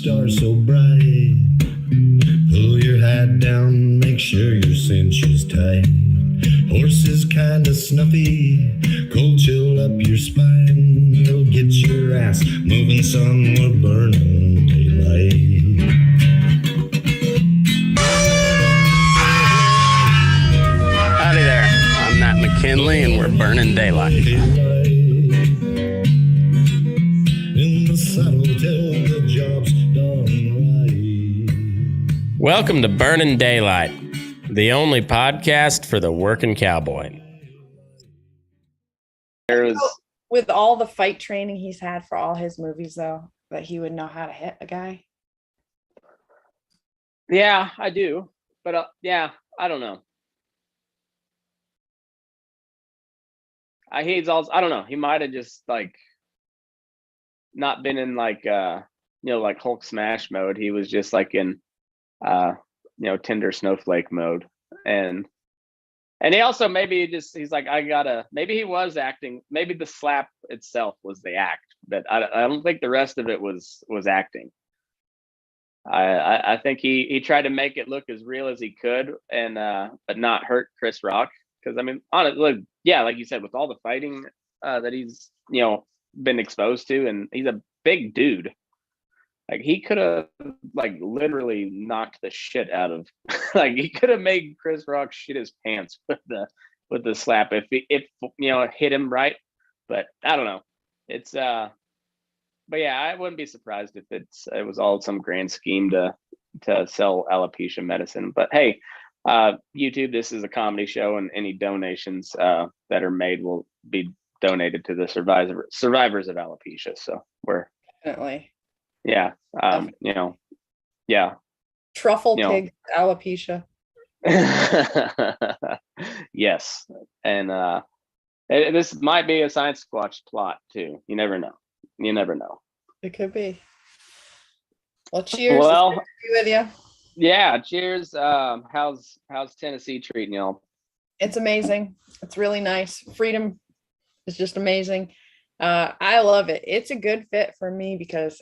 star so bright. Pull your hat down, make sure your cinch is tight. Horse is kinda snuffy, cold chill up your spine. You'll get your ass moving, son, we're burning daylight. Howdy there, I'm Matt McKinley and we're burning daylight. In the saddle till the job's done right. Welcome to Burning Daylight, the only podcast for the working cowboy. With all the fight training he's had for all his movies, though, that he would know how to hit a guy. Yeah, I do. But yeah, I don't know. I don't know. He might have just like not been in like like Hulk smash mode. He was just like in tender snowflake mode. And he also he's like, maybe he was acting, maybe the slap itself was the act, but I don't think the rest of it was acting. I think he tried to make it look as real as he could and but not hurt Chris Rock. Because I mean, honestly, yeah, like you said, with all the fighting that he's been exposed to, and he's a big dude. Like he could have like literally knocked the shit out of, like he could have made Chris Rock shit his pants with the slap if hit him right. But I don't know. It's but yeah, I wouldn't be surprised if it was all some grand scheme to sell alopecia medicine. But hey. YouTube, this is a comedy show, and any donations that are made will be donated to the survivors of alopecia. So we're Definitely. Yeah. Yeah. Truffle pig alopecia. Yes. And this might be a Science-Squatch plot too. You never know. It could be. Well, cheers. Well, it's good to be with you. Yeah, cheers. How's Tennessee treating y'all? It's amazing. It's really nice. Freedom is just amazing. I love it. It's a good fit for me because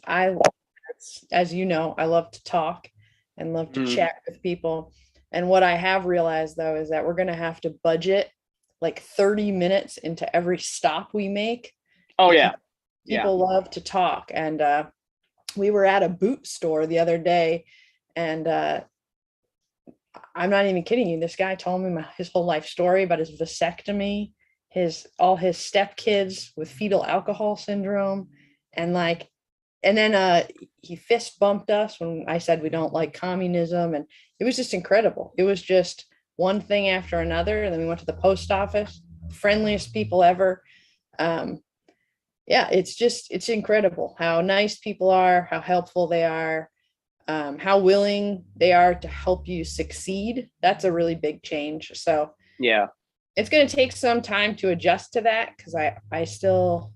as you know, I love to talk and love to chat with people. And what I have realized though is that we're going to have to budget like 30 minutes into every stop we make. Oh yeah. People love to talk. And we were at a boot store the other day. And I'm not even kidding you. This guy told me his whole life story about his vasectomy, all his stepkids with fetal alcohol syndrome, and then he fist bumped us when I said we don't like communism, and it was just incredible. It was just one thing after another, and then we went to the post office. Friendliest people ever. It's incredible how nice people are, how helpful they are. How willing they are to help you succeed. That's a really big change. So yeah, it's going to take some time to adjust to that because I still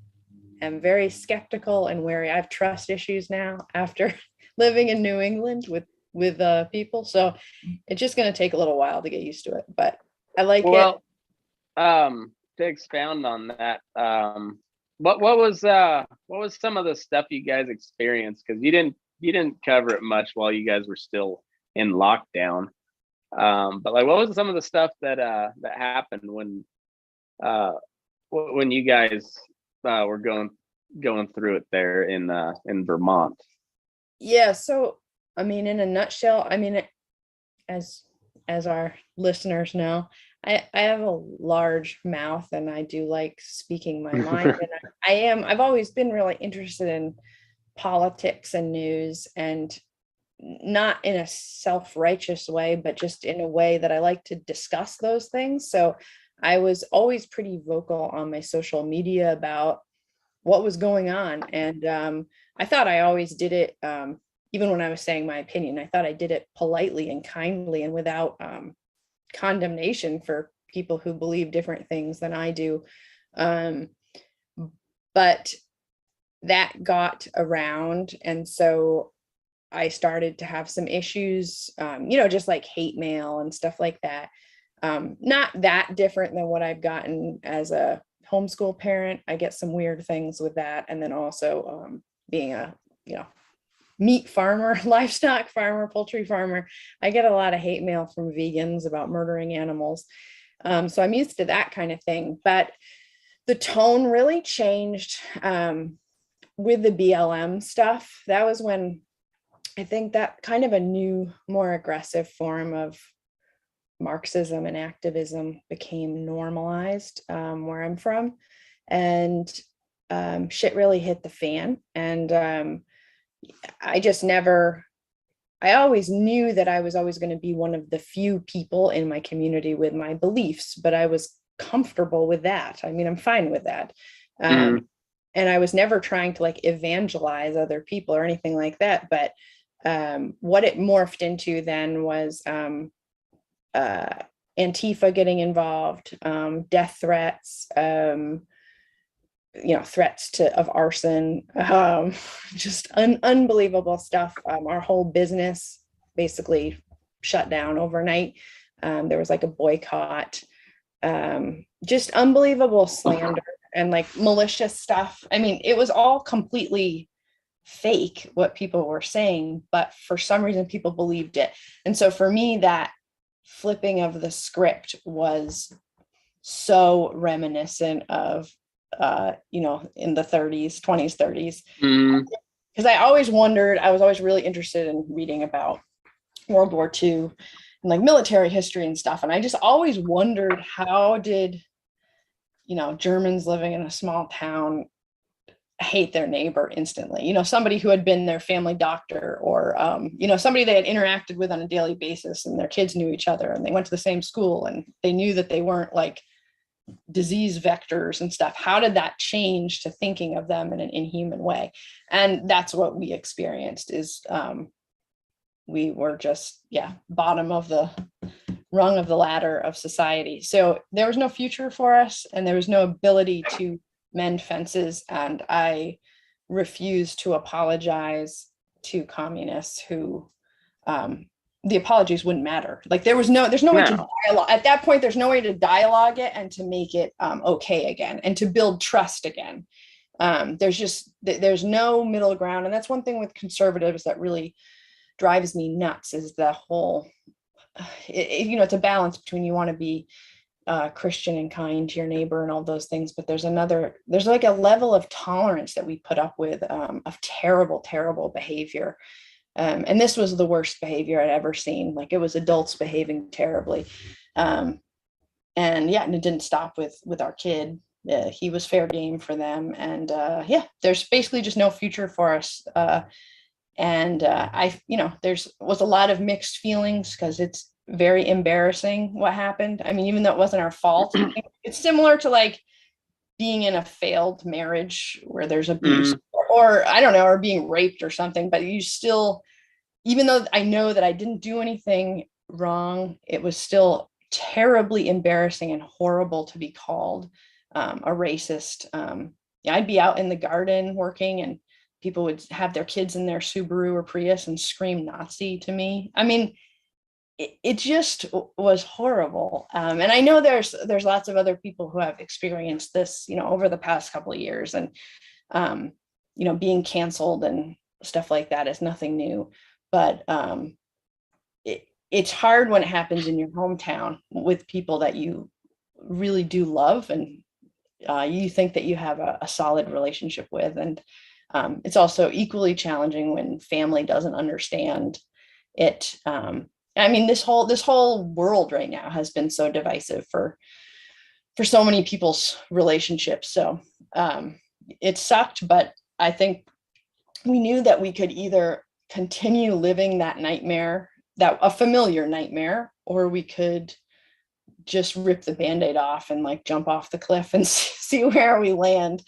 am very skeptical and wary. I have trust issues now after living in New England with people. So it's just going to take a little while to get used to it, but I like it. To expound on that, what was some of the stuff you guys experienced? Because you didn't cover it much while you guys were still in lockdown. But like, what was some of the stuff that happened when you guys were going through it there in Vermont? Yeah. So, I mean, in a nutshell, I mean, as our listeners know, I have a large mouth and I do like speaking my mind. And I've always been really interested in politics and news, and not in a self-righteous way, but just in a way that I like to discuss those things. So I was always pretty vocal on my social media about what was going on. And I thought I always did it, even when I was saying my opinion, I thought I did it politely and kindly and without condemnation for people who believe different things than I do. But that got around. And so I started to have some issues, just like hate mail and stuff like that. Not that different than what I've gotten as a homeschool parent. I get some weird things with that. And then also being a, meat farmer, livestock farmer, poultry farmer. I get a lot of hate mail from vegans about murdering animals. So I'm used to that kind of thing. But the tone really changed with the BLM stuff. That was when I think that kind of a new, more aggressive form of Marxism and activism became normalized where I'm from. And shit really hit the fan. And I always knew that I was always going to be one of the few people in my community with my beliefs, but I was comfortable with that. I mean, I'm fine with that. And I was never trying to like evangelize other people or anything like that. But what it morphed into then was Antifa getting involved, death threats, threats of arson, just unbelievable stuff. Our whole business basically shut down overnight. There was like a boycott, just unbelievable slander and like malicious stuff. I mean, it was all completely fake what people were saying, but for some reason people believed it. And so for me, that flipping of the script was so reminiscent of in the 30s, 20s, 30s. Because I was always really interested in reading about World War II and like military history and stuff. And I just always wondered, how did, Germans living in a small town hate their neighbor instantly? Somebody who had been their family doctor, or, somebody they had interacted with on a daily basis, and their kids knew each other and they went to the same school and they knew that they weren't like disease vectors and stuff. How did that change to thinking of them in an inhuman way? And that's what we experienced is we were just, bottom of the rung of the ladder of society. So there was no future for us and there was no ability to mend fences. And I refused to apologize to communists who the apologies wouldn't matter. Like there's no way to dialogue at that point. There's no way to dialogue it and to make it okay again and to build trust again. There's no middle ground. And that's one thing with conservatives that really drives me nuts is the whole, it's a balance between you want to be Christian and kind to your neighbor and all those things. But there's like a level of tolerance that we put up with of terrible, terrible behavior. And this was the worst behavior I'd ever seen. Like it was adults behaving terribly. And it didn't stop with our kid. He was fair game for them. And there's basically just no future for us. There's was a lot of mixed feelings because it's very embarrassing what happened. I mean, even though it wasn't our fault, it's similar to like being in a failed marriage where there's abuse or I don't know, or being raped or something, but you still, even though I know that I didn't do anything wrong, it was still terribly embarrassing and horrible to be called a racist. I'd be out in the garden working and people would have their kids in their Subaru or Prius and scream Nazi to me. I mean, it just was horrible. And I know there's lots of other people who have experienced this, over the past couple of years, and, being canceled and stuff like that is nothing new, but it's hard when it happens in your hometown with people that you really do love and you think that you have a solid relationship with. And it's also equally challenging when family doesn't understand it. I mean, this whole world right now has been so divisive for so many people's relationships. So it sucked, but I think we knew that we could either continue living that nightmare, that a familiar nightmare, or we could just rip the Band-Aid off and like jump off the cliff and see where we land.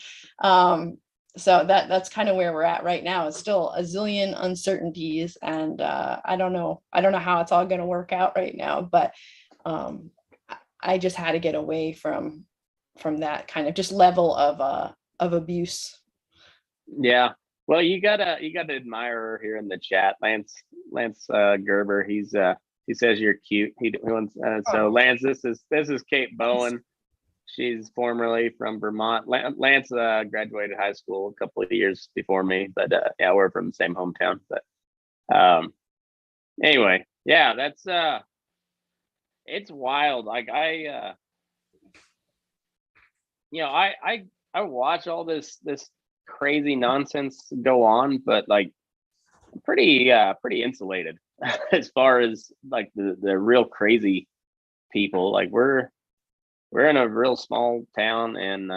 So that's kind of where we're at right now. It's still a zillion uncertainties, and I don't know how it's all going to work out right now. But I just had to get away from that kind of just level of abuse. Yeah. Well, you got an admirer here in the chat, Lance Gerber. He says you're cute. He wants so Lance. This is Kate Bowen. She's formerly from Vermont. Lance graduated high school a couple of years before me, but yeah, we're from the same hometown. But anyway, yeah, that's it's wild. Like I watch all this crazy nonsense go on, but like pretty insulated as far as like the real crazy people. Like we're in a real small town, and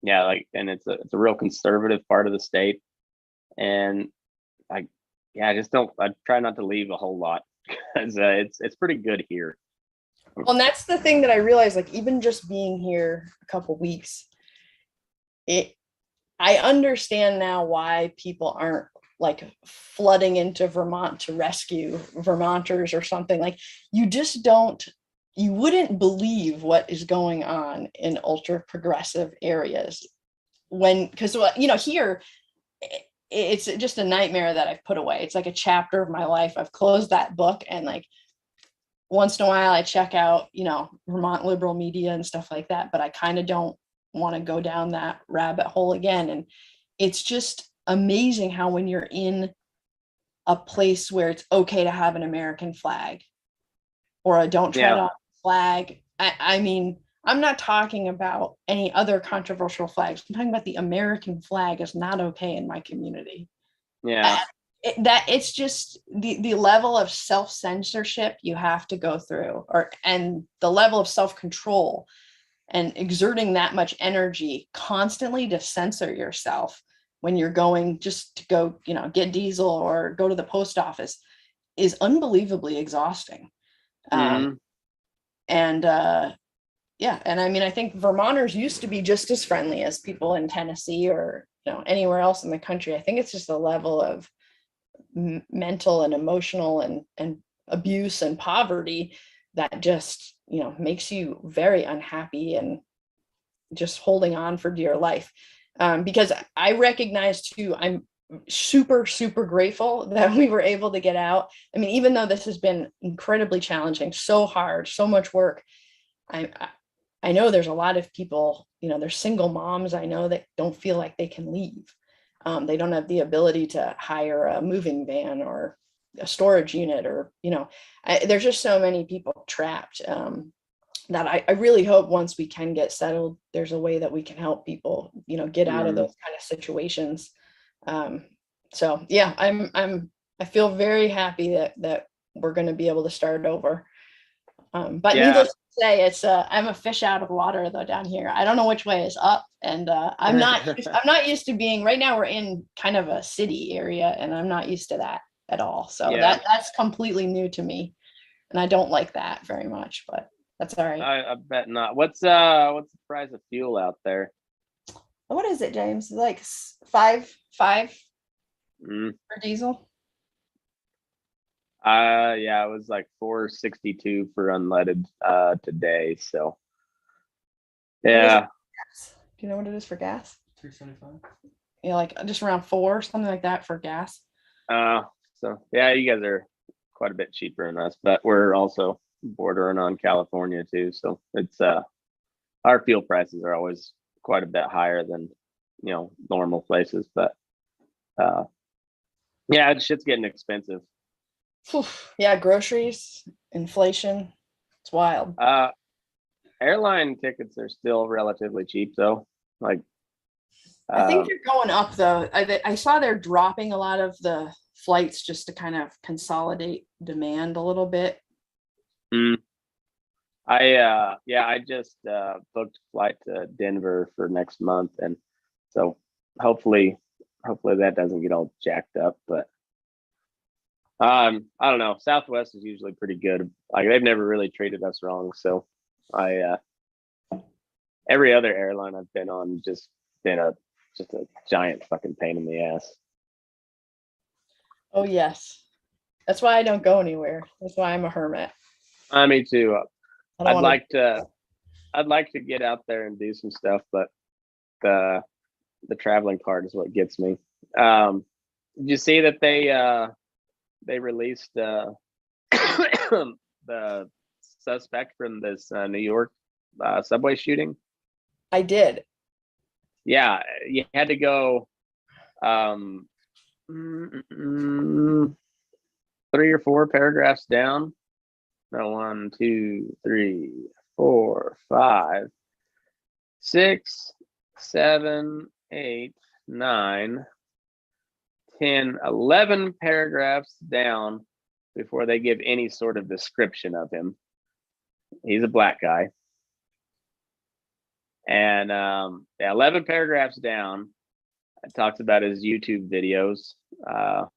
yeah, like, and it's a real conservative part of the state, and I just don't. I try not to leave a whole lot because it's pretty good here. Well, and that's the thing that I realized, like, even just being here a couple weeks, I understand now why people aren't like flooding into Vermont to rescue Vermonters or something. Like, you wouldn't believe what is going on in ultra progressive areas because here it's just a nightmare that I've put away. It's like a chapter of my life. I've closed that book, and like once in a while I check out, Vermont liberal media and stuff like that, but I kind of don't want to go down that rabbit hole again. And it's just amazing how when you're in a place where it's okay to have an American flag or a don't tread on flag, I mean, I'm not talking about any other controversial flags. I'm talking about the American flag is not okay in my community. Yeah. It's just the level of self-censorship you have to go through, and the level of self-control and exerting that much energy constantly to censor yourself when you're going just to go, get diesel or go to the post office is unbelievably exhausting. Yeah, and I mean, I think Vermonters used to be just as friendly as people in Tennessee or anywhere else in the country. I think it's just a level of mental and emotional and abuse and poverty that just makes you very unhappy and just holding on for dear life. Because I recognize too, I'm super grateful that we were able to get out. I mean, even though this has been incredibly challenging, so hard, so much work, I know there's a lot of people, there's single moms I know that don't feel like they can leave. They don't have the ability to hire a moving van or a storage unit, or there's just so many people trapped that I really hope once we can get settled, there's a way that we can help people get out of those kind of situations. So yeah, I feel very happy that we're going to be able to start over. But needless to say, I'm a fish out of water though down here. I don't know which way is up, and I'm not used to being. Right now we're in kind of a city area, and I'm not used to that at all. So that's completely new to me, and I don't like that very much. But that's all right. I bet not. What's the price of fuel out there? What is it, James? Like five for diesel. Yeah, it was like $4.62 for unleaded today. So yeah. Do you know what it is for gas? $3.75. Yeah, like just around $4, something like that for gas. So yeah, you guys are quite a bit cheaper than us, but we're also bordering on California too. So it's our fuel prices are always quite a bit higher than normal places. But yeah, shit's getting expensive. Yeah, groceries, inflation, it's wild. Airline tickets are still relatively cheap though. Like I think they're going up though. I saw they're dropping a lot of the flights just to kind of consolidate demand a little bit. I just booked a flight to Denver for next month, and so hopefully that doesn't get all jacked up. But I don't know. Southwest is usually pretty good. Like they've never really treated us wrong. So every other airline I've been on just been a giant fucking pain in the ass. Oh yes, that's why I don't go anywhere. That's why I'm a hermit. Me too. I'd like to get out there and do some stuff, but the traveling part is what gets me. Did you see that they released the suspect from this New York subway shooting? I did. Yeah, you had to go um, 3 or 4 paragraphs down. No, 1, 2, 3, 4, 5, 6, 7, 8, 9, 10, 11 paragraphs down before they give any sort of description of him. He's a black guy. And 11 paragraphs down, it talks about his YouTube videos. But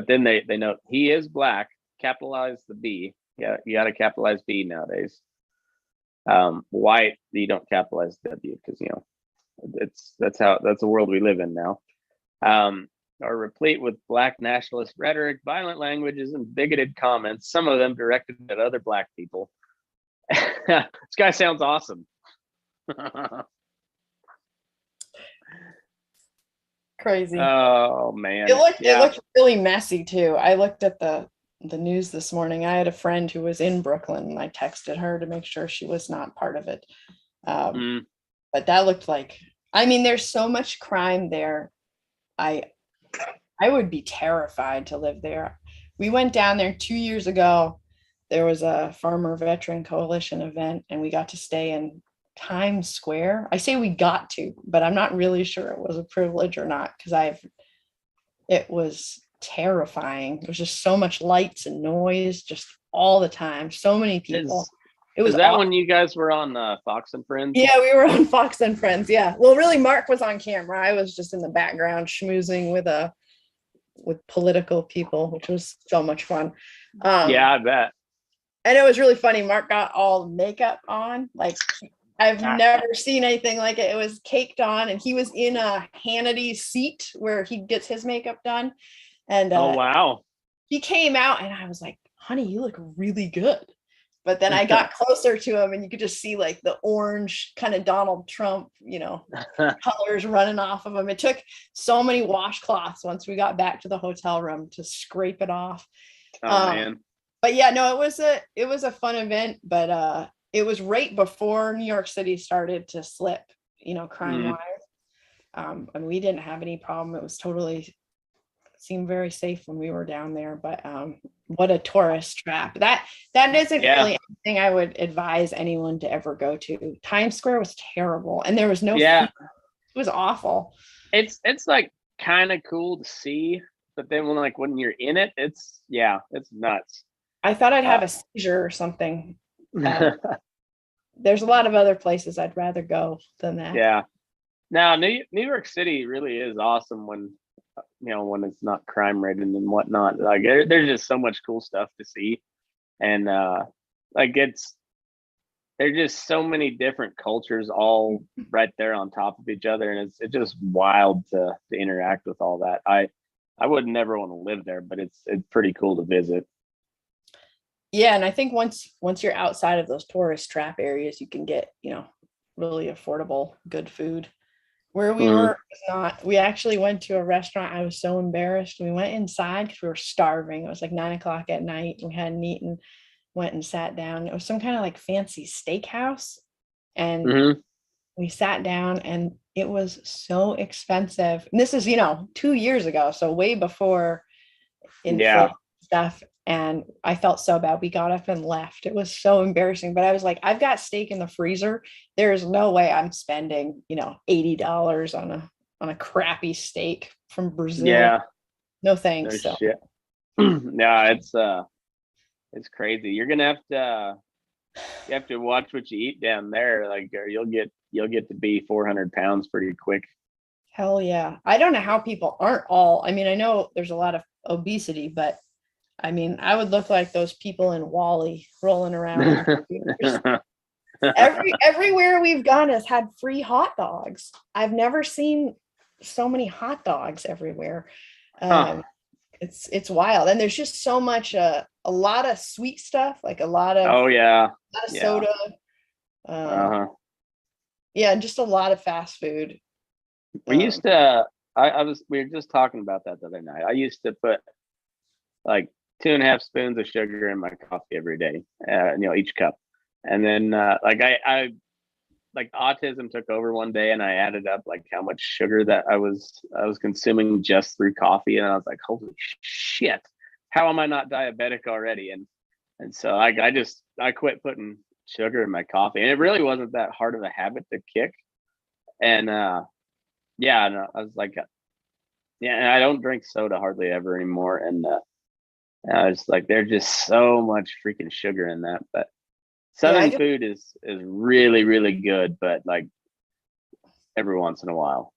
then they note he is black, capitalize the B. Yeah, you got to capitalize B nowadays. White, you don't capitalize W because that's the world we live in now. Are replete with black nationalist rhetoric, violent languages, and bigoted comments. Some of them directed at other black people. This guy sounds awesome. Crazy. Oh man, It looked really messy too. I looked at the news this morning. I had a friend who was in Brooklyn, and I texted her to make sure she was not part of it. But that looked like, I mean, there's so much crime there. I would be terrified to live there. We went down there 2 years ago. There was a Farmer Veteran Coalition event, and we got to stay in Times Square. I say we got to, but I'm not really sure it was a privilege or not, because it was terrifying. There was just so much lights and noise just all the time. So many people. It was that awful. when you guys were on Fox and Friends? Yeah, we were on Fox and Friends. Yeah. Well, really, Mark was on camera. I was just in the background schmoozing with political people, which was so much fun. Yeah, I bet. And it was really funny. Mark got all makeup on. Like, I've never seen anything like it. It was caked on, and he was in a Hannity seat where he gets his makeup done. And oh wow, he came out, and I was like, "Honey, you look really good." But then I got closer to him, and you could just see like the orange kind of Donald Trump, colors running off of him. It took so many washcloths once we got back to the hotel room to scrape it off. Oh man. But yeah, no, it was a fun event, but it was right before New York City started to slip, crime wise. And we didn't have any problem. It was seemed very safe when we were down there, but what a tourist trap. That isn't really anything I would advise anyone to ever go to. Times Square was terrible, and there was no food. It was awful. It's like kind of cool to see, but then when you're in it, it's nuts. I thought I'd have a seizure or something. There's a lot of other places I'd rather go than that. Yeah. Now, New York City really is awesome when it's not crime ridden and whatnot. Like there's just so much cool stuff to see, and there's just so many different cultures all right there on top of each other, and it's just wild to interact with all that. I would never want to live there, but it's pretty cool to visit. Yeah, and I think once you're outside of those tourist trap areas, you can get, really affordable, good food. Where we were was not. We actually went to a restaurant. I was so embarrassed. We went inside because we were starving. It was like 9:00 at night. We hadn't eaten. Went and sat down. It was some kind of like fancy steakhouse, and we sat down, and it was so expensive. And this is 2 years ago, so way before inflation stuff. And I felt so bad. We got up and left. It was so embarrassing. But I was like, I've got steak in the freezer. There is no way I'm spending, $80 on a crappy steak from Brazil. Yeah. No thanks. No shit. No, it's crazy. You're gonna have to watch what you eat down there. Like, or you'll get to be 400 pounds pretty quick. Hell yeah. I don't know how people aren't all. I mean, I know there's a lot of obesity, but I mean, I would look like those people in Wall-E rolling around. Everywhere we've gone has had free hot dogs. I've never seen so many hot dogs everywhere. It's wild. And there's just so much, a lot of sweet stuff, like a lot of soda. Yeah, just a lot of fast food. We used to, we were just talking about that the other night. I used to put like 2.5 spoons of sugar in my coffee every day, each cup. And then like I like autism took over one day, and I added up like how much sugar that I was consuming just through coffee, and I was like, holy shit, how am I not diabetic already? And so I quit putting sugar in my coffee, and it really wasn't that hard of a habit to kick. And yeah, and I was like, yeah, and I don't drink soda hardly ever anymore, and I was like, there's just so much freaking sugar in that. But Southern food is really, really good, but like every once in a while.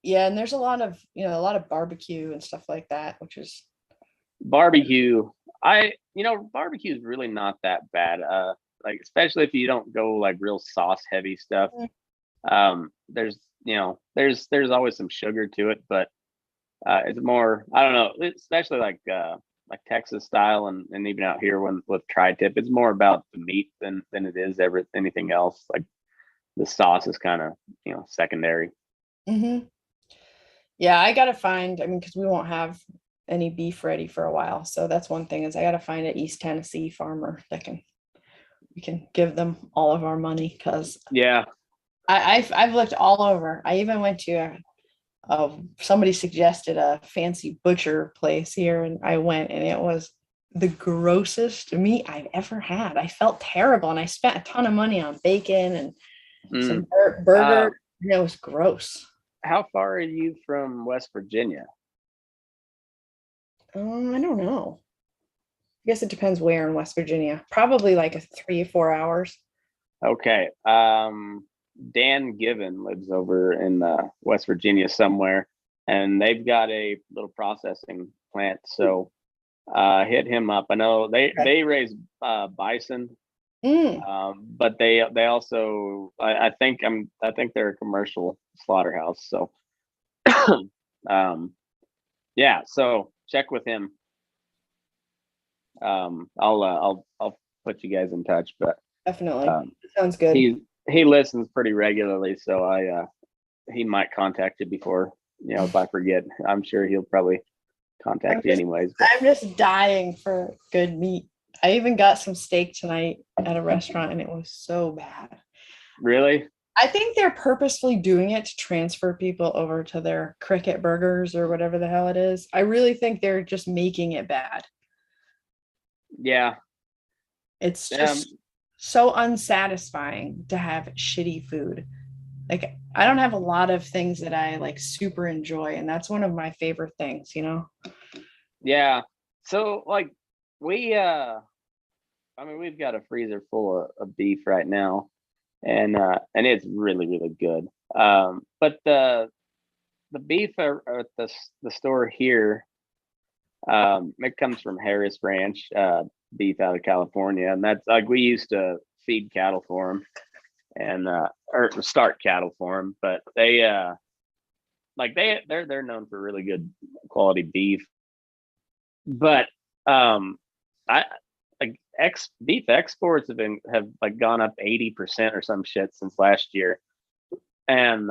Yeah, and there's a lot of barbecue and stuff like that, which is Barbecue. Barbecue is really not that bad. Like especially if you don't go like real sauce heavy stuff. There's there's always some sugar to it, but it's more, I don't know, especially like Texas style and even out here with tri-tip, it's more about the meat than it is anything else. Like the sauce is kind of secondary. Mm-hmm. Yeah, I gotta find, I mean, because we won't have any beef ready for a while. So that's one thing, is I gotta find an East Tennessee farmer that we can give them all of our money, because yeah, I've looked all over. I even went to somebody suggested a fancy butcher place here, and I went, and it was the grossest meat I've ever had. I felt terrible, and I spent a ton of money on bacon and some burger, and it was gross. How far are you from West Virginia? I don't know. I guess it depends where in West Virginia. Probably like 3 or 4 hours. Okay. Dan Given lives over in West Virginia somewhere, and they've got a little processing plant. So hit him up. I know they raise bison, but they also I think they're a commercial slaughterhouse. So yeah, so check with him. I'll put you guys in touch, but Definitely. Sounds good. He listens pretty regularly, so he might contact you before, if I forget. I'm sure he'll probably contact you anyways. But. I'm just dying for good meat. I even got some steak tonight at a restaurant, and it was so bad. Really? I think they're purposefully doing it to transfer people over to their cricket burgers or whatever the hell it is. I really think they're just making it bad. Yeah. It's just so unsatisfying to have shitty food. Like, I don't have a lot of things that I like super enjoy, and that's one of my favorite things, Yeah. So like we've got a freezer full of beef right now, and it's really, really good. But the beef at the store here, it comes from Harris Ranch beef out of California, and that's like, we used to feed cattle for them and or start cattle for them, but they're known for really good quality beef. But I like beef exports have like gone up 80% or some shit since last year, and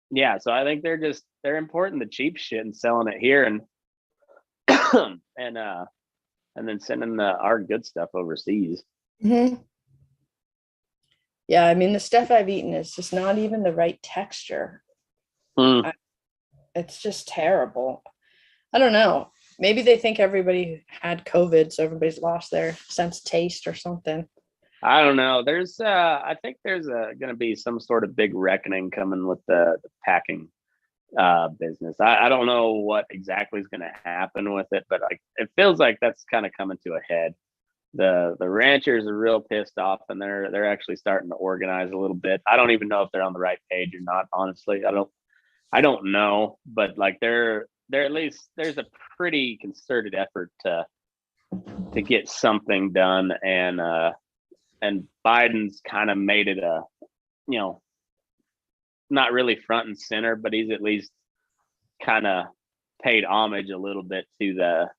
yeah, so I think they're importing the cheap shit and selling it here, and and then sending our good stuff overseas. Mm-hmm. Yeah, I mean, the stuff I've eaten is just not even the right texture. It's just terrible. I don't know. Maybe they think everybody had COVID, so everybody's lost their sense of taste or something. I don't know. I think there's going to be some sort of big reckoning coming with the packing business. I don't know what exactly is going to happen with it, but like it feels like that's kind of coming to a head. The ranchers are real pissed off, and they're actually starting to organize a little bit. I don't even know if they're on the right page or not, honestly. I don't know, but like they're at least, there's a pretty concerted effort to get something done, and Biden's kind of made it a, not really front and center, but he's at least kind of paid homage a little bit to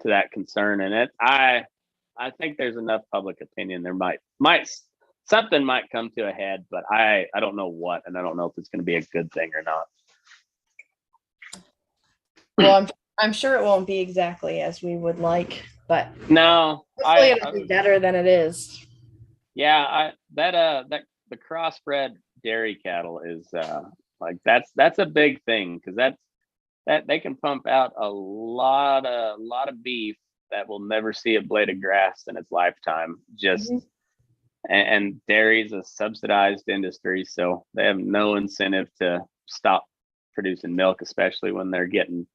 that concern. And I think there's enough public opinion. There might something might come to a head, but I don't know what, and I don't know if it's going to be a good thing or not. Well, I'm sure it won't be exactly as we would like, but no, hopefully it'll be better than it is. Yeah, that the crossbred dairy cattle is like that's a big thing because that they can pump out a lot of beef that will never see a blade of grass in its lifetime. Just Mhm. and dairy is a subsidized industry, so they have no incentive to stop producing milk, especially when they're getting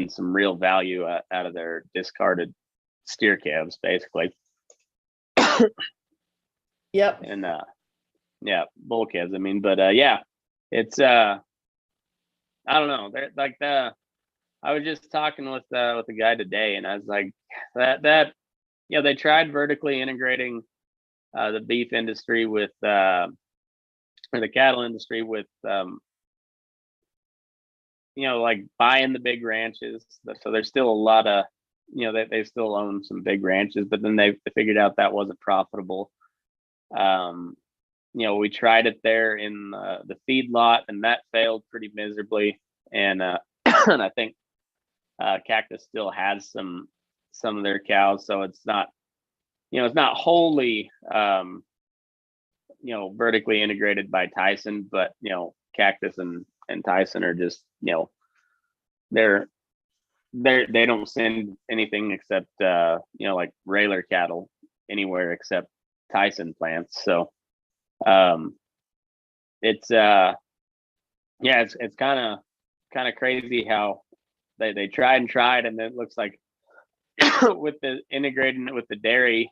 some real value out of their discarded steer calves, basically. Yep. And yeah, bull calves. I mean, but yeah, it's I don't know. They're like I was just talking with a guy today, and I was like, that they tried vertically integrating the beef industry with or the cattle industry with like buying the big ranches. So there's still a lot of they still own some big ranches, but then they figured out that wasn't profitable. We tried it there in the feed lot, and that failed pretty miserably. And and I think Cactus still has some of their cows, so it's not wholly vertically integrated by Tyson, but Cactus and Tyson are just they're they don't send anything except like Railer cattle anywhere except Tyson plants. So it's it's kind of crazy how they tried and then it looks like with the integrating it with the dairy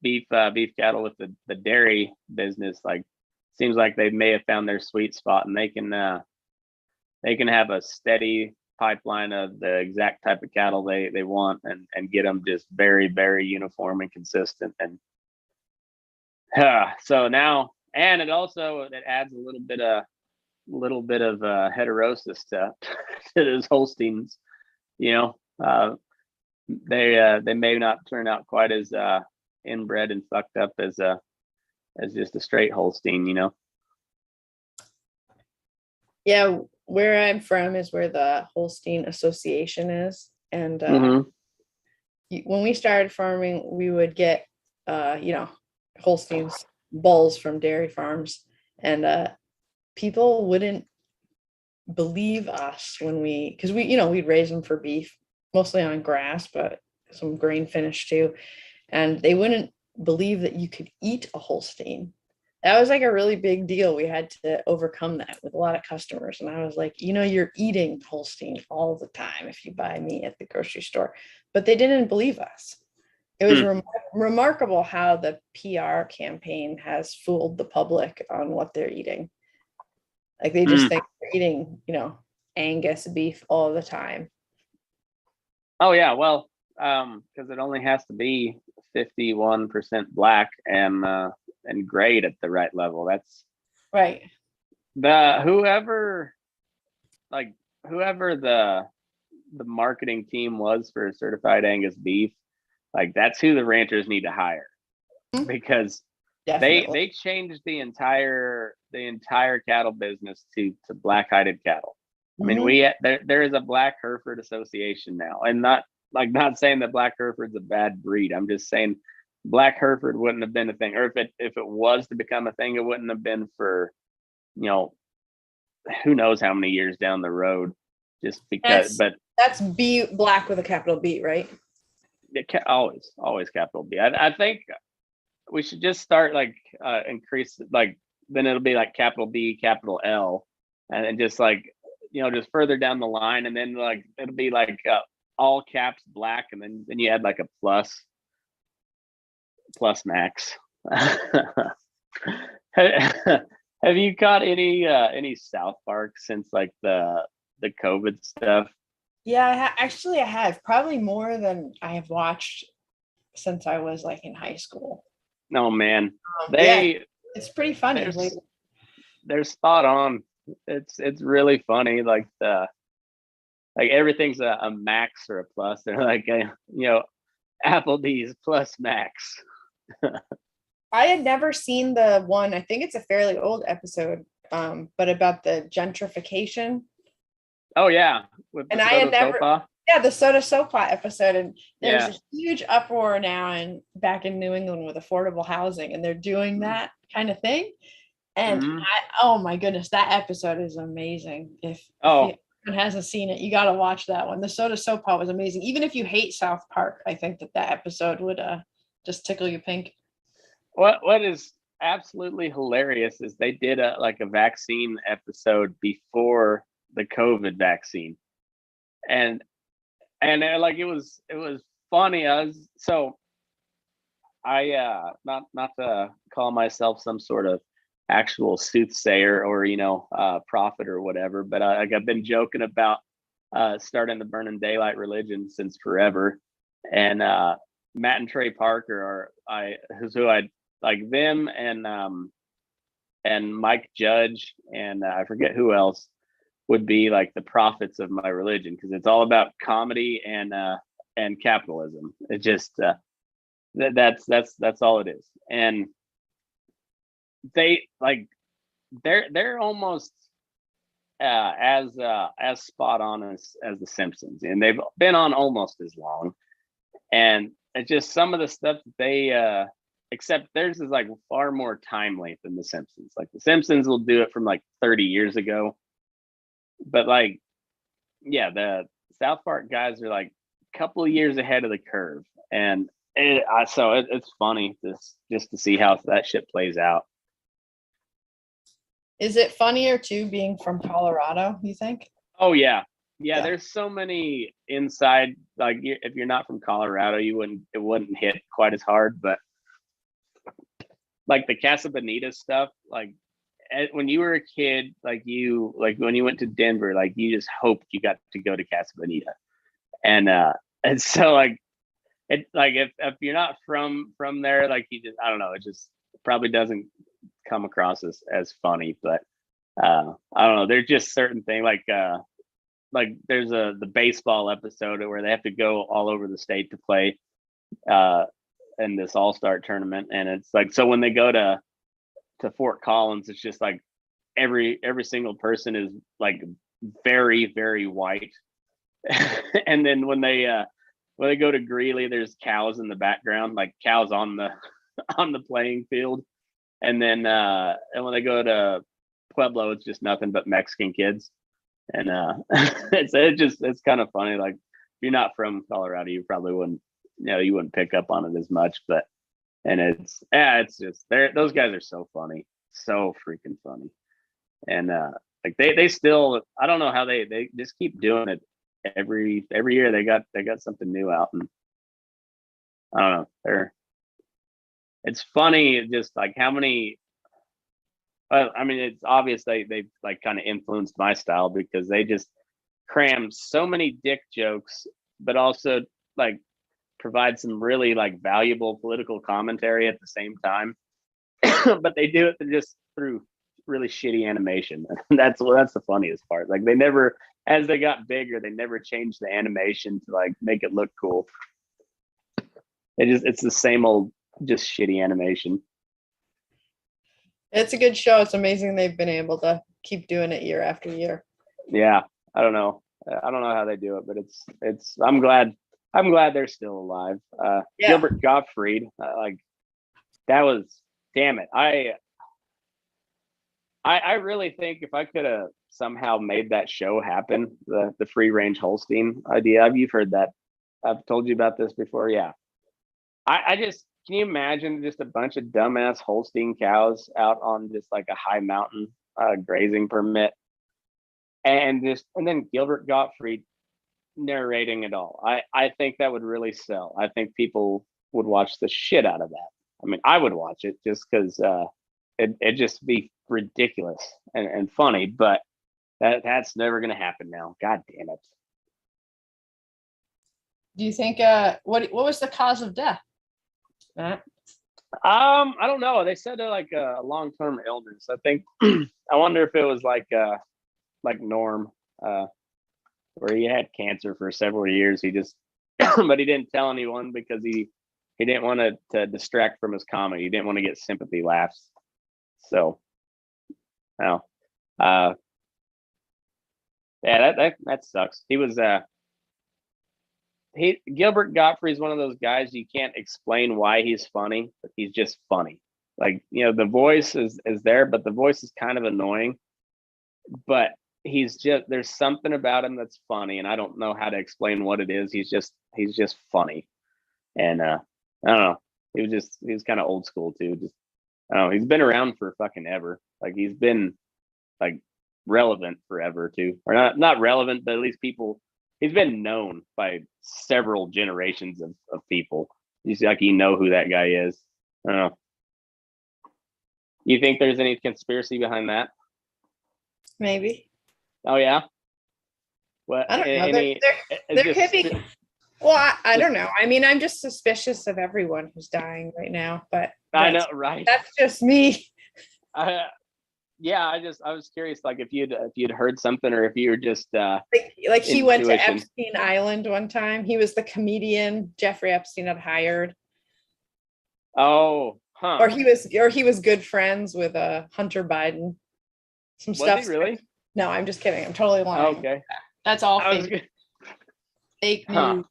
beef cattle with the dairy business, like seems like they may have found their sweet spot, and they can have a steady pipeline of the exact type of cattle they want and get them just very, very uniform and consistent. And so now, and it adds a little bit of heterosis to to those Holsteins. They may not turn out quite as inbred and fucked up as just a straight Holstein. Yeah, where I'm from is where the Holstein Association is, and Mm-hmm. when we started farming, we would get Holsteins bulls from dairy farms, and people wouldn't believe us when because we'd raise them for beef, mostly on grass, but some grain finish too, and they wouldn't believe that you could eat a Holstein. That was like a really big deal. We had to overcome that with a lot of customers. And I was like, you're eating Holstein all the time if you buy meat at the grocery store. But they didn't believe us. It was remarkable how the PR campaign has fooled the public on what they're eating. Like they just think they're eating, Angus beef all the time. Oh yeah, well, because it only has to be 51% black and grade at the right level. That's right. Whoever the marketing team was for certified Angus beef, like that's who the ranchers need to hire, because they changed the entire cattle business to black-hided cattle. I mean, there is a Black Hereford Association now, and not saying that Black Hereford's a bad breed. I'm just saying Black Hereford wouldn't have been a thing, or if it was to become a thing, it wouldn't have been for who knows how many years down the road. Just because, that's B, black with a capital B, right? Always capital B. I think we should just start increase then it'll be like capital B, capital L, and then just just further down the line, and then it'll be all caps black, and then you add a plus max. Have you caught any South Park since the COVID stuff? Yeah, I have probably more than I have watched since I was in high school. No, man, it's pretty funny. They're spot on. It's really funny. Everything's a max or a plus. They're Applebee's plus max. I had never seen the one, I think it's a fairly old episode, but about the gentrification. Oh yeah, and I had never, Yeah, the soda soap episode, and there's Yeah. a huge uproar now and back in New England with affordable housing, and they're doing that kind of thing. And Mhm. oh my goodness, that episode is amazing. If Oh, anyone hasn't seen it, you got to watch that one. The soda soap was amazing. Even if you hate South Park, I think that episode would just tickle you pink. what is absolutely hilarious is they did a vaccine episode before the COVID vaccine, and like it was funny. Not to call myself some sort of actual soothsayer or prophet or whatever, but like I've been joking about starting the Burning Daylight religion since forever, and Matt and Trey Parker who I like them, and Mike Judge, and I forget who else would be like the prophets of my religion, because it's all about comedy and capitalism. It just that's all it is. And they like they're almost as spot on as the Simpsons, and they've been on almost as long. And it's just some of the stuff that they except theirs is like far more timely than the Simpsons. Like the Simpsons will do it from like 30 years ago, but like yeah, the South Park guys are like a couple of years ahead of the curve, and it's funny just to see how that shit plays out. Is it funnier too being from Colorado, you think? Oh yeah, yeah. Yeah. There's so many inside. Like if you're not from Colorado, it wouldn't hit quite as hard. But like the Casa Bonita stuff, like when you were a kid, like when you went to Denver, like you just hoped you got to go to Casa Bonita, and so like if you're not from there, like you just I don't know, it just probably doesn't come across as funny. But I don't know, there's just certain things like there's the baseball episode where they have to go all over the state to play in this all-star tournament, and it's like, so when they go to Fort Collins, it's just like every single person is like very, very white. And then when they go to Greeley, there's cows in the background, like cows on the on the playing field. And then and when they go to Pueblo, it's just nothing but Mexican kids. And it's kind of funny. Like if you're not from Colorado, you probably wouldn't you wouldn't pick up on it as much. But and it's just those guys are so funny, so freaking funny. And like they still, I don't know how they just keep doing it every year. They got something new out, and I don't know, it's funny just like how many. I mean, it's obvious they've like kind of influenced my style, because they just cram so many dick jokes, but also like provide some really like valuable political commentary at the same time. But they do it just through really shitty animation. That's the funniest part. Like they never, as they got bigger, they never changed the animation to like make it look cool. It's the same old just shitty animation. It's a good show. It's amazing they've been able to keep doing it year after year. Yeah, I don't know how they do it, but it's I'm glad they're still alive. Yeah. Gilbert Gottfried, like that was, damn it. I really think if I could have somehow made that show happen, the free range Holstein idea. You've heard that. I've told you about this before. Yeah. I just, can you imagine just a bunch of dumbass Holstein cows out on just like a high mountain grazing permit, and then Gilbert Gottfried narrating it all? I think that would really sell. I think people would watch the shit out of that. I mean, I would watch it just because it just be ridiculous and funny, but that's never gonna happen now. God damn it. Do you think what was the cause of death, Matt? I don't know. They said they're like a long-term illness. I think I wonder if it was like Norm, where he had cancer for several years. He just but he didn't tell anyone because he didn't want to distract from his comedy. He didn't want to get sympathy laughs. So, well, yeah, that sucks. He was Gilbert Gottfried is one of those guys you can't explain why he's funny, but he's just funny. Like, the voice is there, but the voice is kind of annoying. But there's something about him that's funny, and I don't know how to explain what it is. He's just funny. And I don't know. He was kind of old school too. Just I don't know. He's been around for fucking ever. Like he's been like relevant forever too, or not relevant, but at least he's been known by several generations of people. He's like, who that guy is. I don't know. You think there's any conspiracy behind that? Maybe. Oh yeah. What? I don't know. There could be. Well, I don't know. I mean, I'm just suspicious of everyone who's dying right now, but I know, right? That's just me. I was curious, like if you'd heard something, or if you were just like he went to Epstein Island one time. He was the comedian Jeffrey Epstein had hired. Oh, huh. Or he was good friends with Hunter Biden. Some was stuff. He really? No, I'm just kidding. I'm totally lying. Okay. That's all fake news.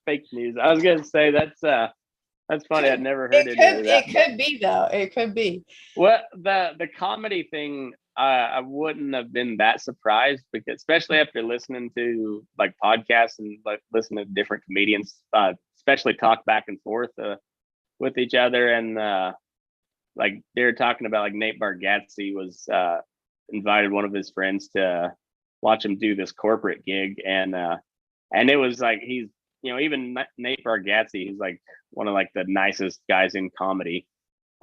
Fake news. I was gonna say that's funny. I'd never heard it. It could be though. It could be. What the comedy thing? I wouldn't have been that surprised, because especially after listening to like podcasts and like listening to different comedians, especially talk back and forth with each other, and like they were talking about like Nate Bargatze was invited one of his friends to watch him do this corporate gig, and it was like he's even Nate Bargatze, he's like one of like the nicest guys in comedy.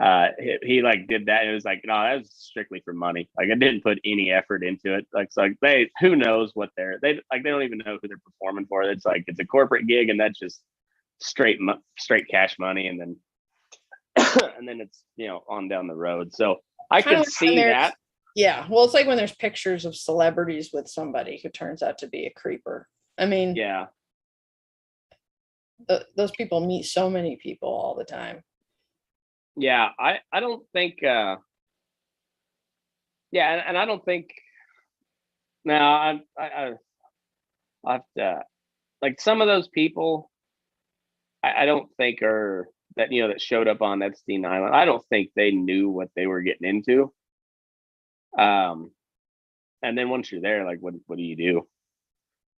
He like did that, and it was like, no, that was strictly for money. Like I didn't put any effort into it. Like so, like who knows what they don't even know who they're performing for. It's like it's a corporate gig, and that's just straight cash money, and then and then it's on down the road. So I could see that. Yeah, well, it's like when there's pictures of celebrities with somebody who turns out to be a creeper. I mean, yeah. Those people meet so many people all the time. Yeah, I don't think and I don't think I have to, like some of those people I don't think are that that showed up on Epstein Island. I don't think they knew what they were getting into. And then once you're there, like what do you do?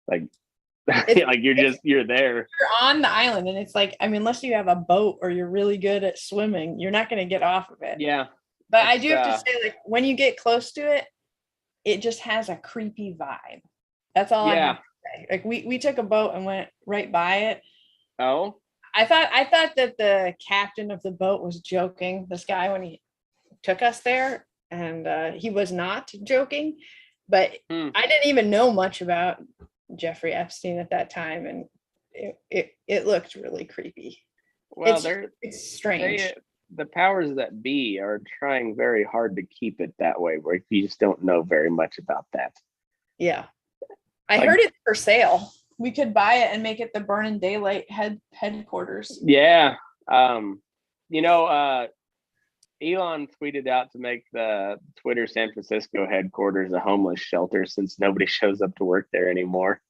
Like like you're there. You're on the island, and it's like, I mean, unless you have a boat or you're really good at swimming, you're not going to get off of it. Yeah. But I do have to say, like, when you get close to it, it just has a creepy vibe. That's all I have to say. Like we took a boat and went right by it. Oh. I thought that the captain of the boat was joking, this guy, when he took us there, and he was not joking. But I didn't even know much about Jeffrey Epstein at that time, and it looked really creepy. Well, it's strange. The powers that be are trying very hard to keep it that way, where you just don't know very much about that. Yeah, I heard it's for sale. We could buy it and make it the Burn in Daylight headquarters. Yeah, Elon tweeted out to make the Twitter San Francisco headquarters a homeless shelter, since nobody shows up to work there anymore.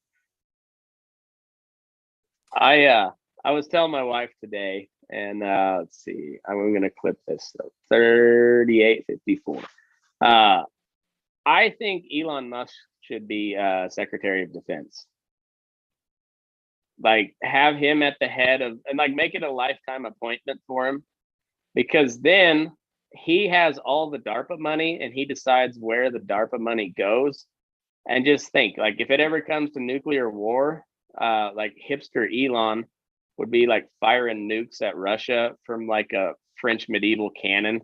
I was telling my wife today, and let's see, I'm going to clip this. So 3854. I think Elon Musk should be Secretary of Defense. Like have him at the head of, and like make it a lifetime appointment for him, because then he has all the DARPA money and he decides where the DARPA money goes. And just think, like if it ever comes to nuclear war, like hipster Elon would be like firing nukes at Russia from like a French medieval cannon,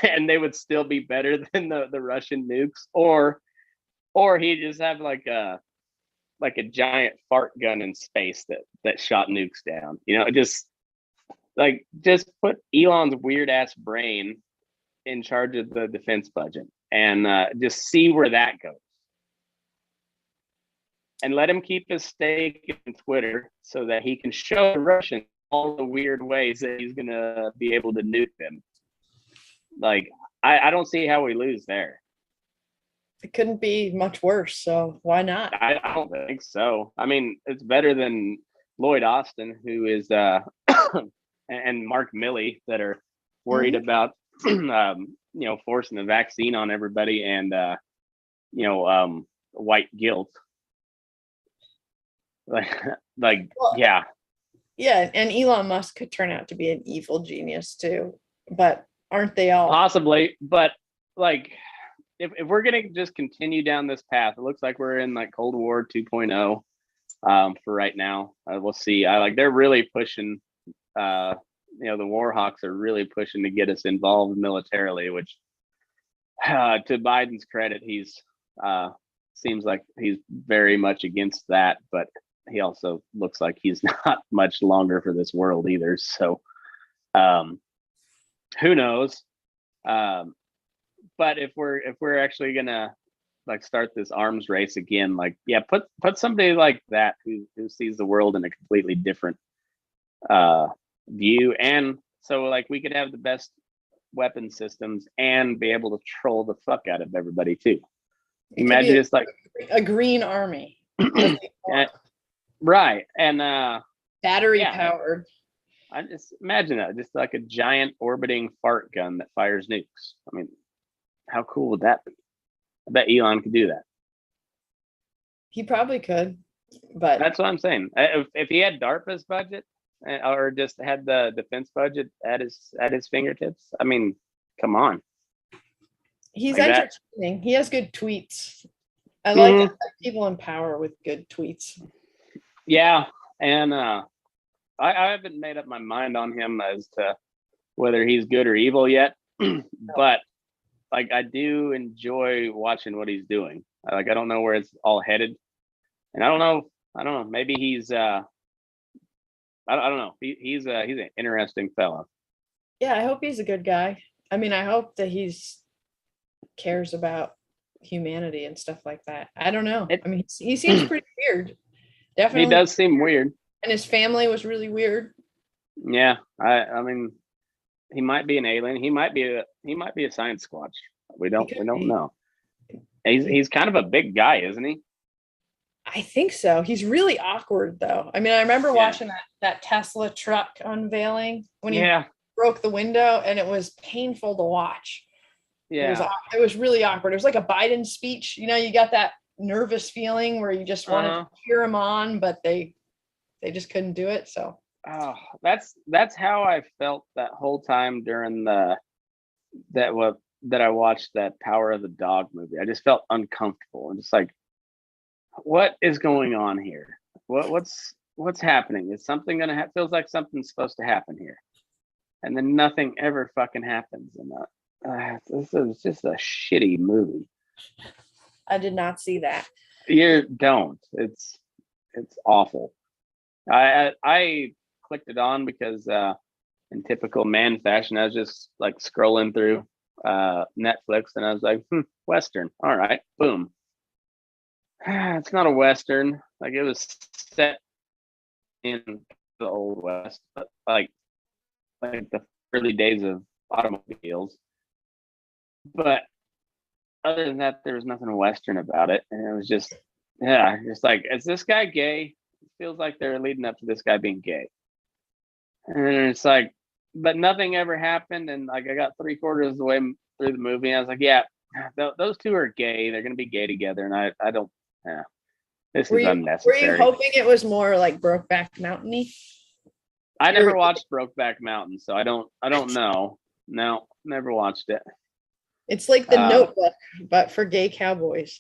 and they would still be better than the Russian nukes, or he'd just have like a giant fart gun in space that shot nukes down. Just put Elon's weird ass brain in charge of the defense budget, and just see where that goes. And let him keep his stake in Twitter so that he can show the Russians all the weird ways that he's going to be able to nuke them. Like, I don't see how we lose there. It couldn't be much worse, so why not? I don't think so. I mean, it's better than Lloyd Austin, who is and Mark Milley, that are worried about forcing the vaccine on everybody and white guilt. Like Well, yeah. Yeah, and Elon Musk could turn out to be an evil genius too, but aren't they all? Possibly, but like if we're gonna just continue down this path, it looks like we're in like Cold War 2.0 for right now. We'll see. They're really pushing. The war hawks are really pushing to get us involved militarily, which to Biden's credit, he's seems like he's very much against that, but he also looks like he's not much longer for this world either. So who knows? But if we're actually gonna like start this arms race again, like put somebody like that who sees the world in a completely different view, and so like we could have the best weapon systems and be able to troll the fuck out of everybody too. Imagine it's like a green army. Right. And battery powered. I just imagine that, just like a giant orbiting fart gun that fires nukes. I mean, how cool would that be? I bet Elon could do that. He probably could, but that's what I'm saying. If he had DARPA's budget or just had the defense budget at his fingertips, I mean, come on. He's like entertaining. He has good tweets. I like people in power with good tweets. Yeah, and I haven't made up my mind on him as to whether he's good or evil yet, but like I do enjoy watching what he's doing. I don't know where it's all headed, and I don't know. Maybe he's I don't know. He's an interesting fellow. Yeah, I hope he's a good guy. I mean, I hope that he's cares about humanity and stuff like that. I don't know. I mean, he seems pretty weird. Definitely. He does seem weird. And his family was really weird. Yeah, I mean, he might be an alien. He might be a science squatch. We don't know. He's kind of a big guy, isn't he? I think so. He's really awkward though. I mean, I remember watching that Tesla truck unveiling when he broke the window, and it was painful to watch. Yeah, it was really awkward. It was like a Biden speech. You got that nervous feeling where you just wanted to cheer him on, but they just couldn't do it. So that's how I felt that whole time during that I watched that Power of the Dog movie. I just felt uncomfortable and just like, what is going on here? What's happening? Is something gonna happen? Feels like something's supposed to happen here, and then nothing ever fucking happens. And this is just a shitty movie. I did not see that. You don't. It's awful. I clicked it on because in typical man fashion, I was just like scrolling through Netflix, and I was like, Western. All right, boom. It's not a Western. Like, it was set in the Old West, but like the early days of automobiles. But other than that, there was nothing Western about it. And it was just like, is this guy gay? It feels like they're leading up to this guy being gay. And it's like, but nothing ever happened. And like, I got 3/4 of the way through the movie, and I was like, yeah, those two are gay. They're going to be gay together. And I don't, this is unnecessary. Were you hoping it was more like Brokeback Mountain-y? I never watched Brokeback Mountain, so I don't know. No, never watched it. It's like the Notebook, but for gay cowboys.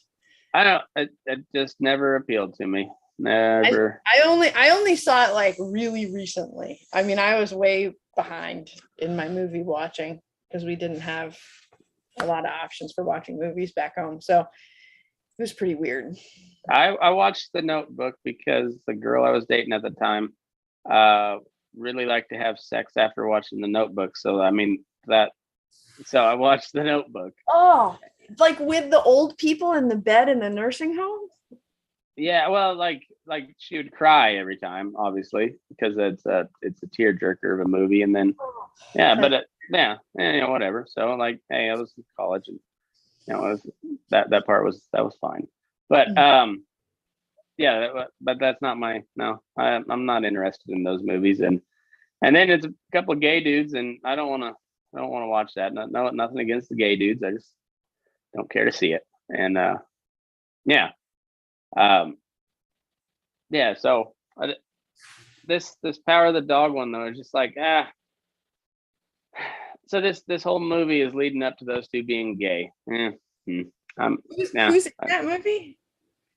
It just never appealed to me. Never. I only saw it like really recently. I mean, I was way behind in my movie watching because we didn't have a lot of options for watching movies back home. So it was pretty weird. I watched The Notebook because the girl I was dating at the time really liked to have sex after watching The Notebook. So I mean so I watched The Notebook. Oh, like with the old people in the bed in the nursing home? Yeah, well, like she would cry every time, obviously, because it's a tearjerker of a movie, and then whatever. So like, hey, I was in college, and it was that part was fine, but but that's not no. I'm not interested in those movies, and then it's a couple of gay dudes, and I don't want to watch that. No, nothing against the gay dudes. I just don't care to see it. And yeah, um, yeah. So this Power of the Dog one though is just like So this whole movie is leading up to those two being gay. Who's in that movie?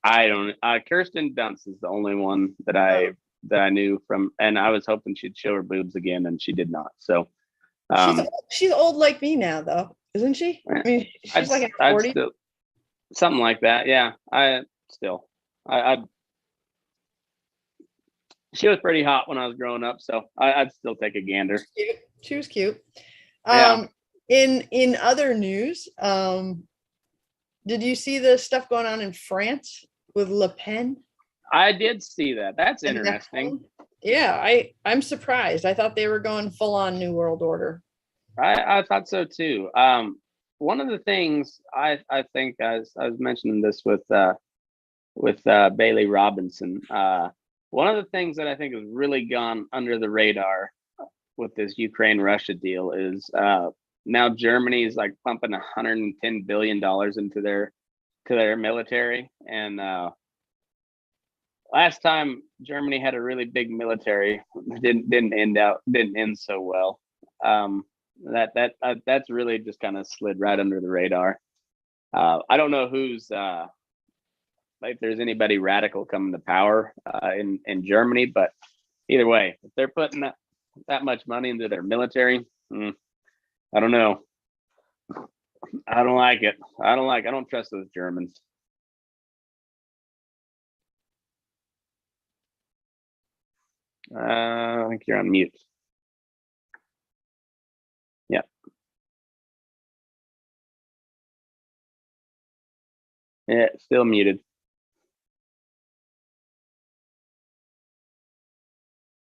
I don't. Kirsten Dunst is the only one that I knew from, and I was hoping she'd show her boobs again, and she did not. So she's old like me now, though, isn't she? I mean, she's like in her 40s. Something like that. Yeah, I she was pretty hot when I was growing up, so I'd still take a gander. She was cute. Yeah. In other news, did you see the stuff going on in France with Le Pen? I did see that. That's interesting. Yeah, I'm surprised. I thought they were going full on New World Order. I thought so too. One of the things I think, I was mentioning this with Bailey Robinson. One of the things that I think has really gone under the radar with this Ukraine-Russia deal is now Germany is like pumping $110 billion into their military. And last time Germany had a really big military, didn't end so well. That's really just kind of slid right under the radar. I don't know who's if there's anybody radical coming to power in Germany, but either way, if they're putting that much money into their military, I don't know. I don't like it. I don't trust those Germans. I think you're on mute. Yeah. Yeah, still muted.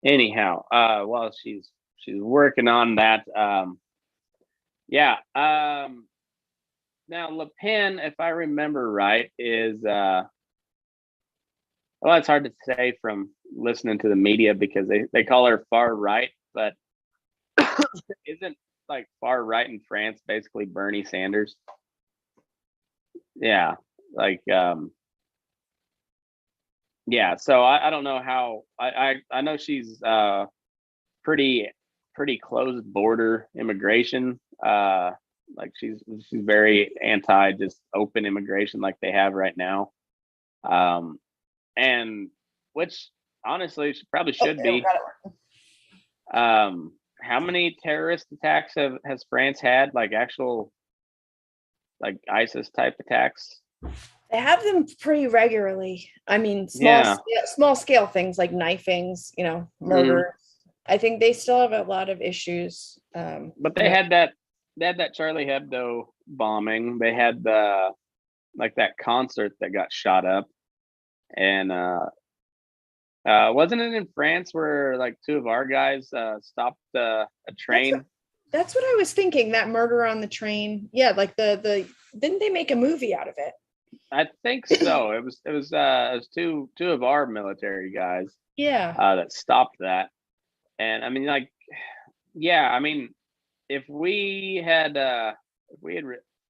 Anyhow, while she's working on that, yeah. Now Le Pen, if I remember right, is well, it's hard to say from listening to the media because they call her far right, but isn't like far right in France basically Bernie Sanders? Yeah, like yeah. So I don't know how. I know she's pretty closed border immigration. Like she's very anti just open immigration like they have right now. And which honestly she probably should be. How many terrorist attacks has France had? Like actual like ISIS type attacks? They have them pretty regularly. I mean, small scale things like knifings, murder. I think they still have a lot of issues. But they had that Charlie Hebdo bombing. They had like that concert that got shot up, and wasn't it in France where like two of our guys stopped a train? That's what I was thinking. That murder on the train. Yeah, like the didn't they make a movie out of it? I think so. It was two of our military guys. Yeah. That stopped that. And I mean, like, yeah, I mean, if we had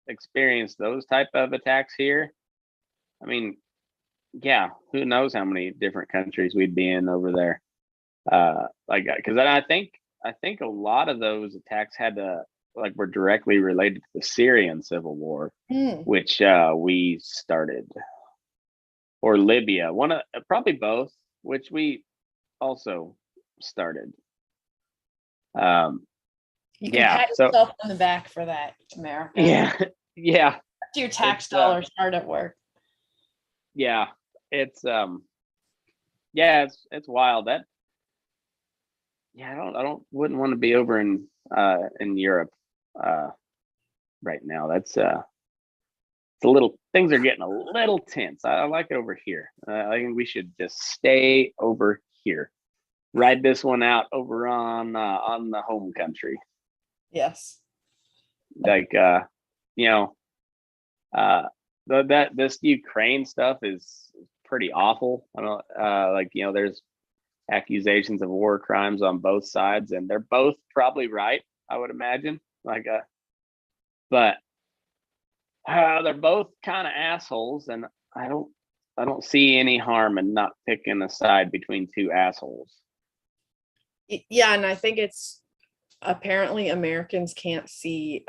experienced those type of attacks here, I mean, yeah, who knows how many different countries we'd be in over there. Like, because I think a lot of those attacks were directly related to the Syrian civil war, which we started, or Libya, probably both, which we also started. You can pat yourself on the back for that, America. Yeah. Your tax dollars hard at work. Yeah, it's it's wild. That I wouldn't want to be over in Europe right now. That's it's a little, things are getting a little tense. I like it over here. I think we should just stay over here. Ride this one out over on the home country. Yes. Like this Ukraine stuff is pretty awful. I don't like, there's accusations of war crimes on both sides, and they're both probably right, I would imagine. But they're both kind of assholes, and I don't see any harm in not picking a side between two assholes. Yeah, and I think it's apparently Americans can't see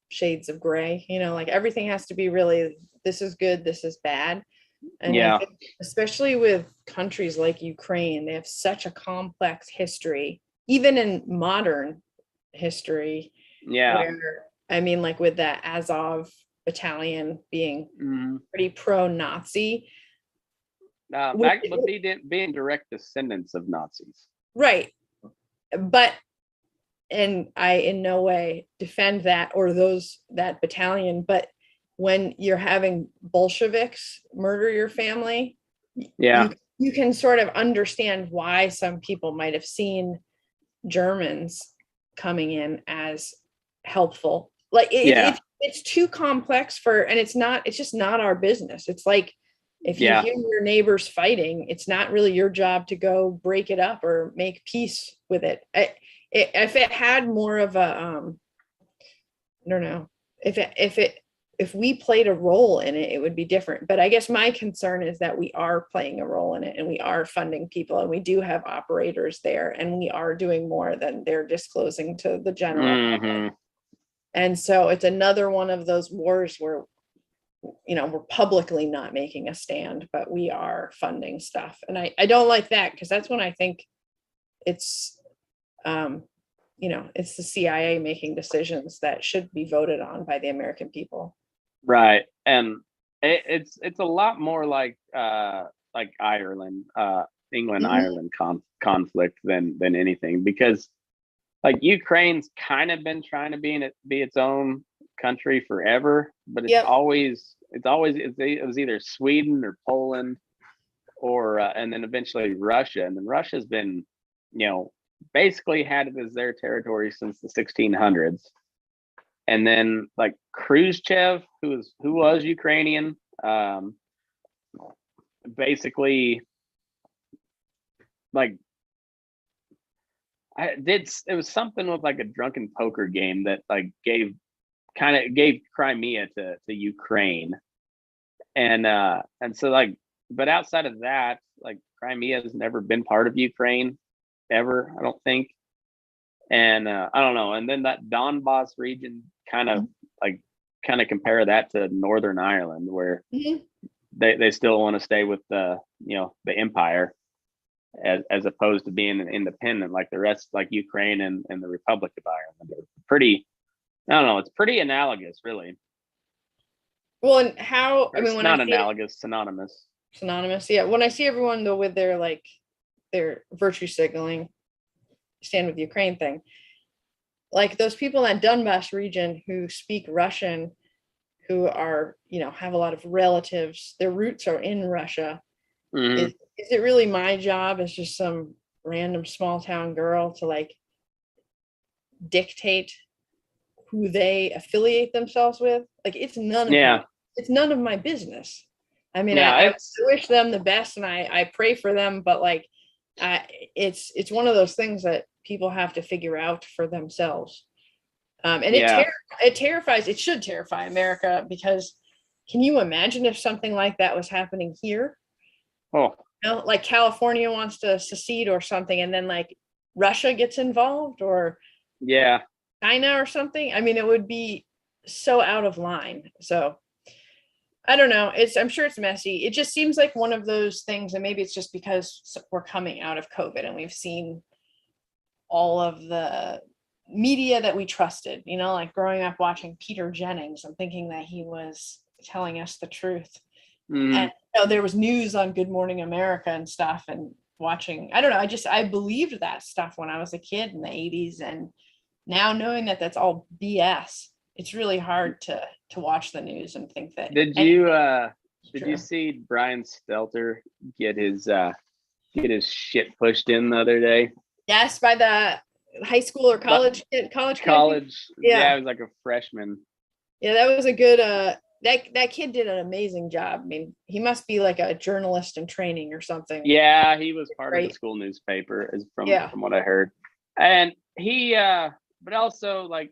shades of gray. Like everything has to be really, this is good, this is bad. And Yeah. I think especially with countries like Ukraine, they have such a complex history, even in modern history. Yeah. Where, I mean, like with that Azov battalion being pretty pro-Nazi. Being direct descendants of Nazis. Right. But, and I in no way defend that or that battalion, but when you're having Bolsheviks murder your family, you can sort of understand why some people might have seen Germans coming in as helpful. Like it's too complex and it's just not our business. It's like if you hear your neighbors fighting, it's not really your job to go break it up or make peace with it. If it had more of a I don't know, if we played a role in it, it would be different. But I guess my concern is that we are playing a role in it, and we are funding people, and we do have operators there, and we are doing more than they're disclosing to the general public. And so it's another one of those wars where, we're publicly not making a stand, but we are funding stuff. And I don't like that, because that's when I think it's, it's the CIA making decisions that should be voted on by the American people. Right. And it's a lot more like Ireland, England, Ireland conflict than anything, because like Ukraine's kind of been trying to be its own country forever, but it was either Sweden or Poland or and then eventually Russia. And then Russia's been, basically had it as their territory since the 1600s. And then like Khrushchev, who was Ukrainian, basically like it was something with like a drunken poker game that like gave Crimea to Ukraine. And so like, but outside of that, like Crimea has never been part of Ukraine ever, I don't think. And I don't know. And then that Donbass region kind of compare that to Northern Ireland, where they still want to stay with the empire as opposed to being independent like the rest, like Ukraine and the Republic of Ireland. Pretty, I don't know, it's pretty analogous, really. Well, and how, I mean, when not analogous, synonymous. Yeah. When I see everyone though with their virtue signaling, stand with Ukraine thing, like those people in that Donbass region who speak Russian, who are, have a lot of relatives, their roots are in Russia. Is it really my job as just some random small town girl to like dictate who they affiliate themselves with? Like it's none of my business. I mean, I wish them the best and I pray for them, but like it's one of those things that people have to figure out for themselves. And it terrifies, it should terrify America, because can you imagine if something like that was happening here? Oh, like California wants to secede or something, and then like Russia gets involved or China or something. I mean, it would be so out of line. So I don't know. I'm sure it's messy. It just seems like one of those things, and maybe it's just because we're coming out of COVID and we've seen all of the media that we trusted, like growing up watching Peter Jennings and thinking that he was telling us the truth. And there was news on Good Morning America and stuff, and watching, I don't know, I believed that stuff when I was a kid in the 80s, and now knowing that that's all BS, it's really hard to watch the news and think that. Did you see Brian Stelter get his shit pushed in the other day? Yes, by the high school or college kid. College. Yeah, it was like a freshman. Yeah, that was a good that kid did an amazing job. I mean, he must be like a journalist in training or something. Yeah, he was part of the Right. school newspaper, is from Yeah. what I heard. And he but also like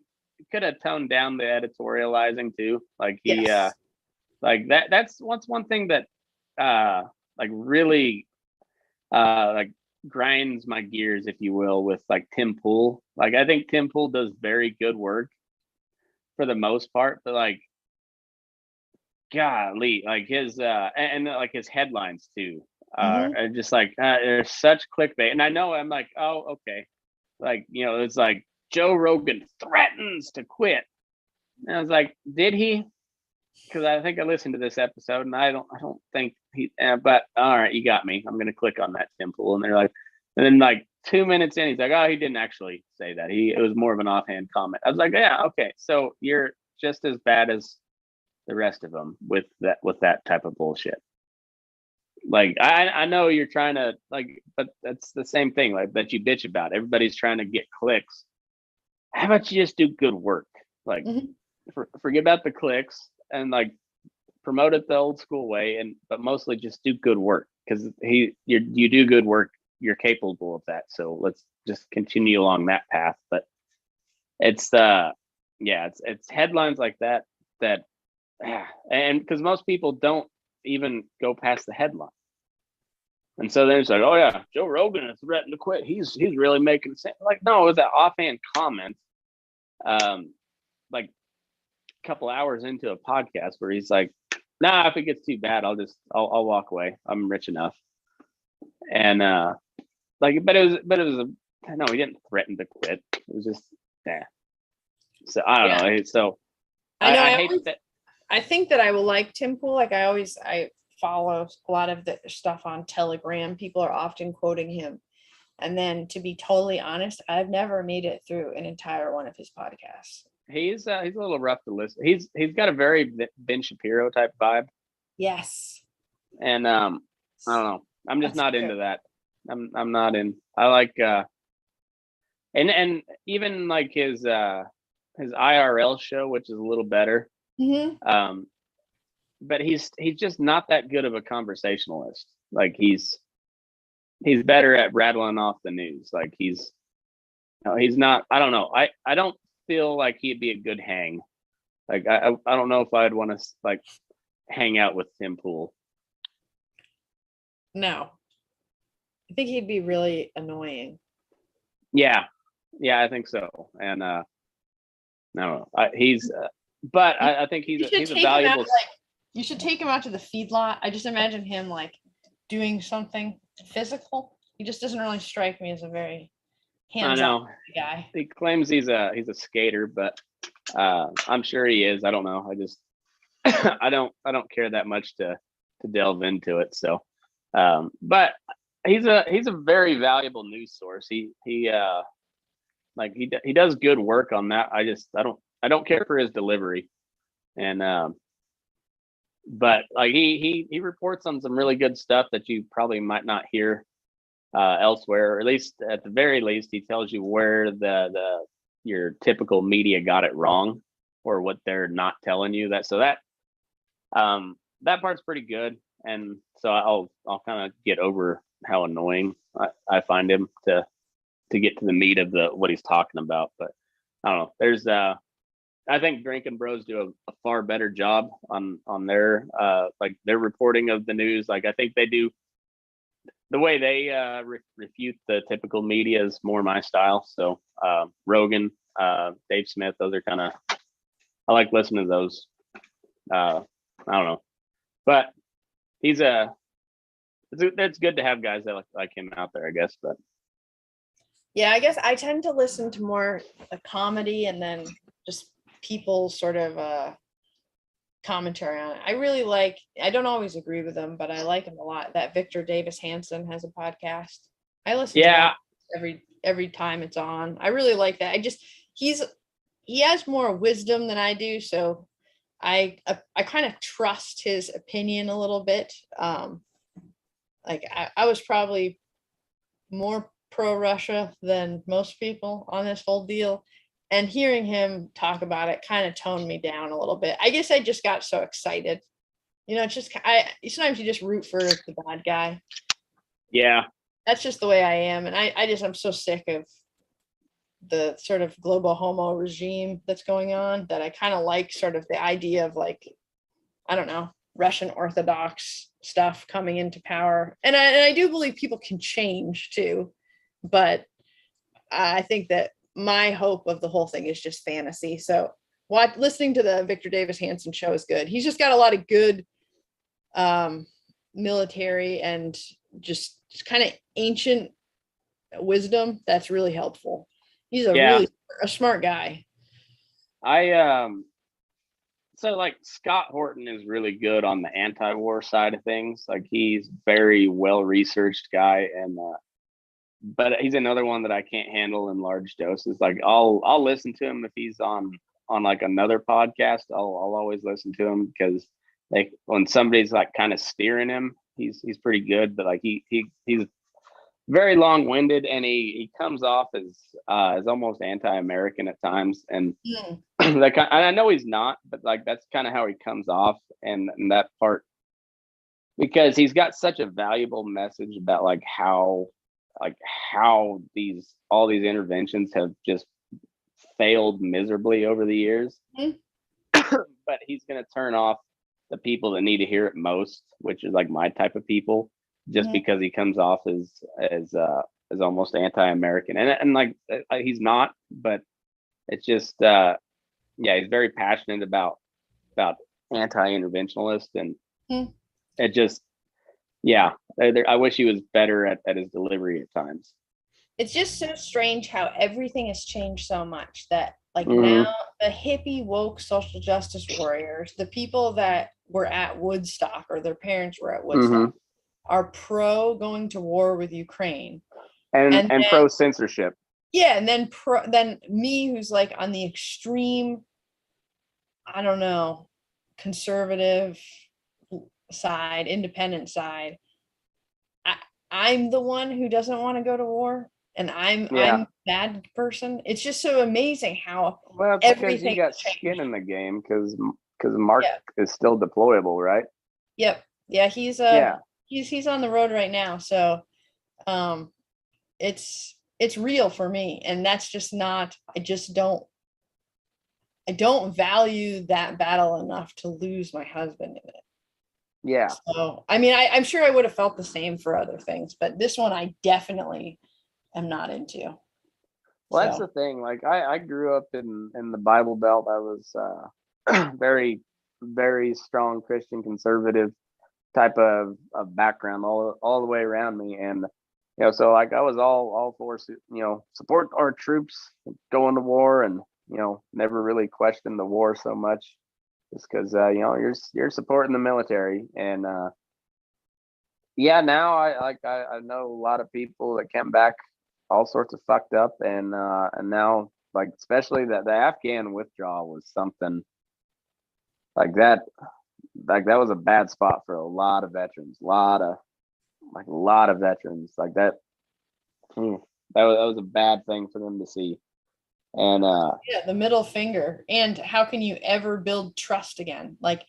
could have toned down the editorializing too. Like he Yes. like that's what's one thing that like really like grinds my gears, if you will, with like Tim Pool. Like I think Tim Pool does very good work for the most part, but like golly, like his like his headlines too Mhm. are just like they're such clickbait. And I know I'm like, oh, okay. Like, you know, it's like Joe Rogan threatens to quit. And I was like, did he? Because I think I listened to this episode and I don't think he but all right, you got me. I'm gonna click on that temple. And they're like, and then like 2 minutes in, he's like, oh, he didn't actually say that. It was more of an offhand comment. I was like, yeah, okay. So you're just as bad as the rest of them with that type of bullshit. Like I know you're trying to like, but that's the same thing like that you bitch about. Everybody's trying to get clicks. How about you just do good work? Like Mhm. forget about the clicks and like promote it the old school way, and but mostly just do good work because you do good work. You're capable of that. So let's just continue along that path. But it's yeah, it's headlines like that that and because most people don't even go past the headline. And so then it's like, oh yeah, Joe Rogan has threatened to quit. He's really making sense. Like, no, it was that offhand comment, like a couple hours into a podcast where he's like, nah, if it gets too bad, I'll walk away. I'm rich enough. And like, but it was no, he didn't threaten to quit. It was just yeah. So I don't know. So I know. I I hate always, that. I think that I will like Tim Pool. Like I follow a lot of the stuff on Telegram. People are often quoting him. And then to be totally honest, I've never made it through an entire one of his podcasts. He's a little rough to listen. He's got a very Ben Shapiro type vibe. Yes. And I don't know. I'm just That's not true. into that. I'm not in. I like and even like his IRL show, which is a little better. Mhm. But he's just not that good of a conversationalist. Like he's better at rattling off the news. Like he's not. I don't know. I don't feel like he'd be a good hang. Like I don't know if I'd want to like hang out with Tim Pool. No. I think he'd be really annoying. Yeah, I think so. And no, he's. But I think he's a valuable. You should take him out to the feedlot. I just imagine him like doing something physical. He just doesn't really strike me as a very hands-on guy. He claims he's a skater, but I'm sure he is. I don't know. I just I don't care that much to delve into it. So, but he's a very valuable news source. He like he does good work on that. I don't care for his delivery, and but like he reports on some really good stuff that you probably might not hear elsewhere, or at least at the very least, he tells you where the your typical media got it wrong or what they're not telling you. That part's pretty good, and so I'll kind of get over how annoying I find him to get to the meat of what he's talking about. But I don't know. There's I think Drinking Bros do a far better job on their like their reporting of the news. Like I think they do the way they refute the typical media is more my style. So Rogan, Dave Smith, those are kind of I like listening to those. I don't know, but he's it's good to have guys that like him out there, I guess. But yeah, I guess I tend to listen to more a comedy and then just people sort of commentary on it. I really like, I don't always agree with him, but I like him a lot. That Victor Davis Hanson has a podcast. I listen to that every time it's on. I really like that. He has more wisdom than I do, so I kind of trust his opinion a little bit. Like I was probably more pro Russia than most people on this whole deal. and hearing him talk about it kind of toned me down a little bit. I guess I just got so excited. It's just sometimes you just root for the bad guy. Yeah. That's just the way I am. And I'm so sick of the sort of global homo regime that's going on that I kind of like sort of the idea of like, I don't know, Russian Orthodox stuff coming into power. And I do believe people can change too, but I think that my hope of the whole thing is just fantasy. So listening to the Victor Davis Hanson show is good. He's just got a lot of good military and just kind of ancient wisdom that's really helpful. He's really smart guy. So like Scott Horton is really good on the anti-war side of things. Like he's very well-researched guy, and but he's another one that I can't handle in large doses. Like I'll listen to him if he's on like another podcast. I'll always listen to him because like when somebody's like kind of steering him, he's pretty good. But like he's very long-winded, and he comes off as almost anti-American at times, and like I know he's not, but like that's kind of how he comes off, and that part, because he's got such a valuable message about like how all these interventions have just failed miserably over the years. But he's going to turn off the people that need to hear it most, which is like my type of people, just because he comes off as almost anti-American, and like he's not, but it's just he's very passionate about anti-interventionist, and it just I wish he was better at his delivery at times. It's just so strange how everything has changed so much that like now the hippie woke social justice warriors, the people that were at Woodstock or their parents were at Woodstock, are pro going to war with Ukraine and pro censorship. Yeah, and then me, who's like on the extreme, I don't know, conservative side, independent side. I'm the one who doesn't want to go to war, and I'm a bad person. It's just so amazing how because you got skin in the game, because Mark is still deployable, right? Yep. Yeah, he's on the road right now, so it's real for me, and that's just not. I don't value that battle enough to lose my husband in it. Yeah. So, I mean, I'm sure I would have felt the same for other things, but this one I definitely am not into. Well, that's the thing. Like I grew up in the Bible Belt. I was very, very strong Christian conservative type of background all the way around me. And, so like I was all for, support our troops going to war, and, never really questioned the war so much. Just because you're supporting the military, and now I know a lot of people that came back all sorts of fucked up, and now like especially the Afghan withdrawal was something like that was a bad spot for a lot of veterans, a lot of veterans like that. That was a bad thing for them to see. And the middle finger. And how can you ever build trust again? Like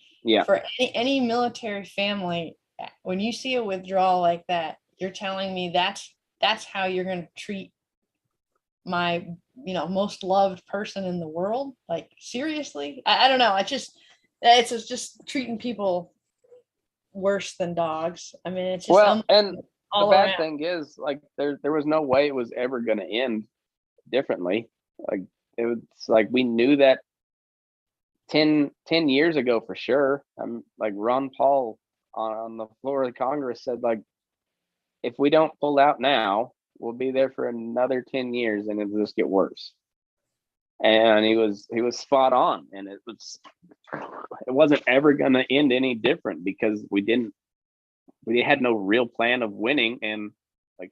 for any military family, when you see a withdrawal like that, you're telling me that's how you're going to treat my most loved person in the world? Like, seriously? I don't know. It's just treating people worse than dogs. I mean, it's just and the bad thing is, like, there was no way it was ever going to end differently. Like, it was like we knew that 10 years ago for sure. Like Ron Paul on the floor of Congress said, like, if we don't pull out now, we'll be there for another 10 years and it'll just get worse. And he was spot on, and it wasn't ever going to end any different, because we had no real plan of winning, and like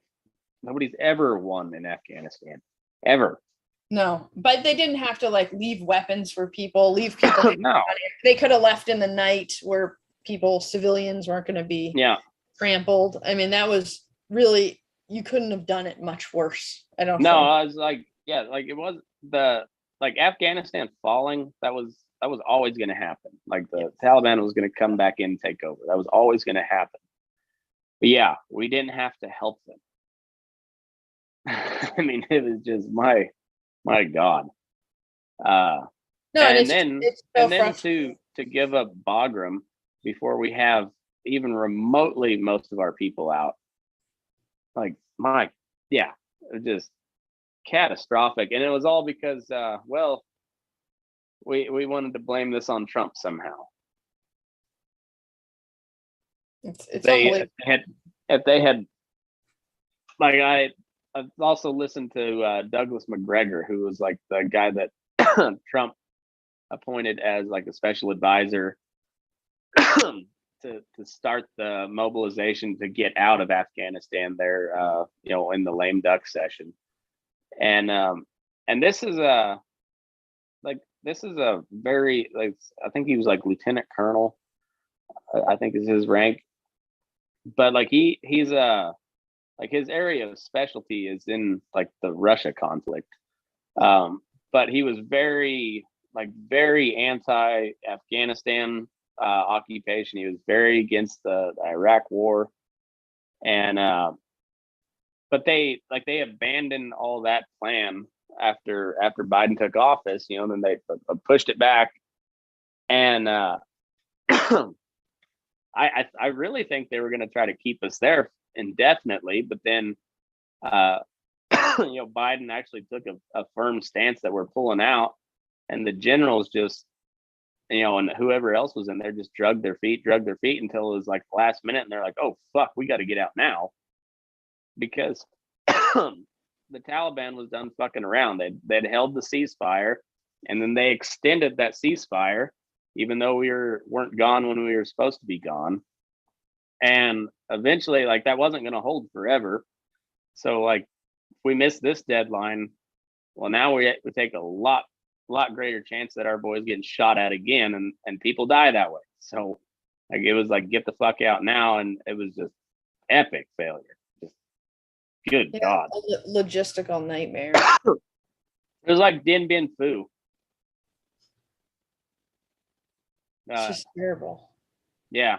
nobody's ever won in Afghanistan ever. No, but they didn't have to like leave weapons for people, leave people. No, they could have left in the night where civilians weren't going to be trampled. I mean, that was really, you couldn't have done it much worse. I don't think. I was like, like it was like Afghanistan falling, that was always going to happen. Like the Taliban was going to come back in and take over. That was always going to happen. But yeah, we didn't have to help them. I mean, it was just my God. No, and then it's so and then to give up Bagram before we have even remotely most of our people out. Like it was just catastrophic, and it was all because we wanted to blame this on Trump somehow. It's If they had like I've also listened to Douglas McGregor, who was like the guy that Trump appointed as like a special advisor to start the mobilization to get out of Afghanistan there, in the lame duck session. And this is a very, like, I think he was like lieutenant colonel, I think is his rank. But like he's like his area of specialty is in like the Russia conflict. But he was very anti-Afghanistan occupation. He was very against the Iraq war. And but they abandoned all that plan after Biden took office, then they pushed it back. And I really think they were going to try to keep us there indefinitely, but then Biden actually took a firm stance that we're pulling out, and the generals just, and whoever else was in there just drug their feet until it was like the last minute, and they're like, oh fuck, we got to get out now, because the Taliban was done fucking around. They'd held the ceasefire, and then they extended that ceasefire even though we weren't gone when we were supposed to be gone. And eventually, like, that wasn't going to hold forever. So, like, if we miss this deadline, well, now we take a lot greater chance that our boys getting shot at again, and people die that way. So, like, it was like, get the fuck out now, and it was just epic failure. Just good God, logistical nightmare. It was like Dien Bien Phu. It's just terrible. Yeah,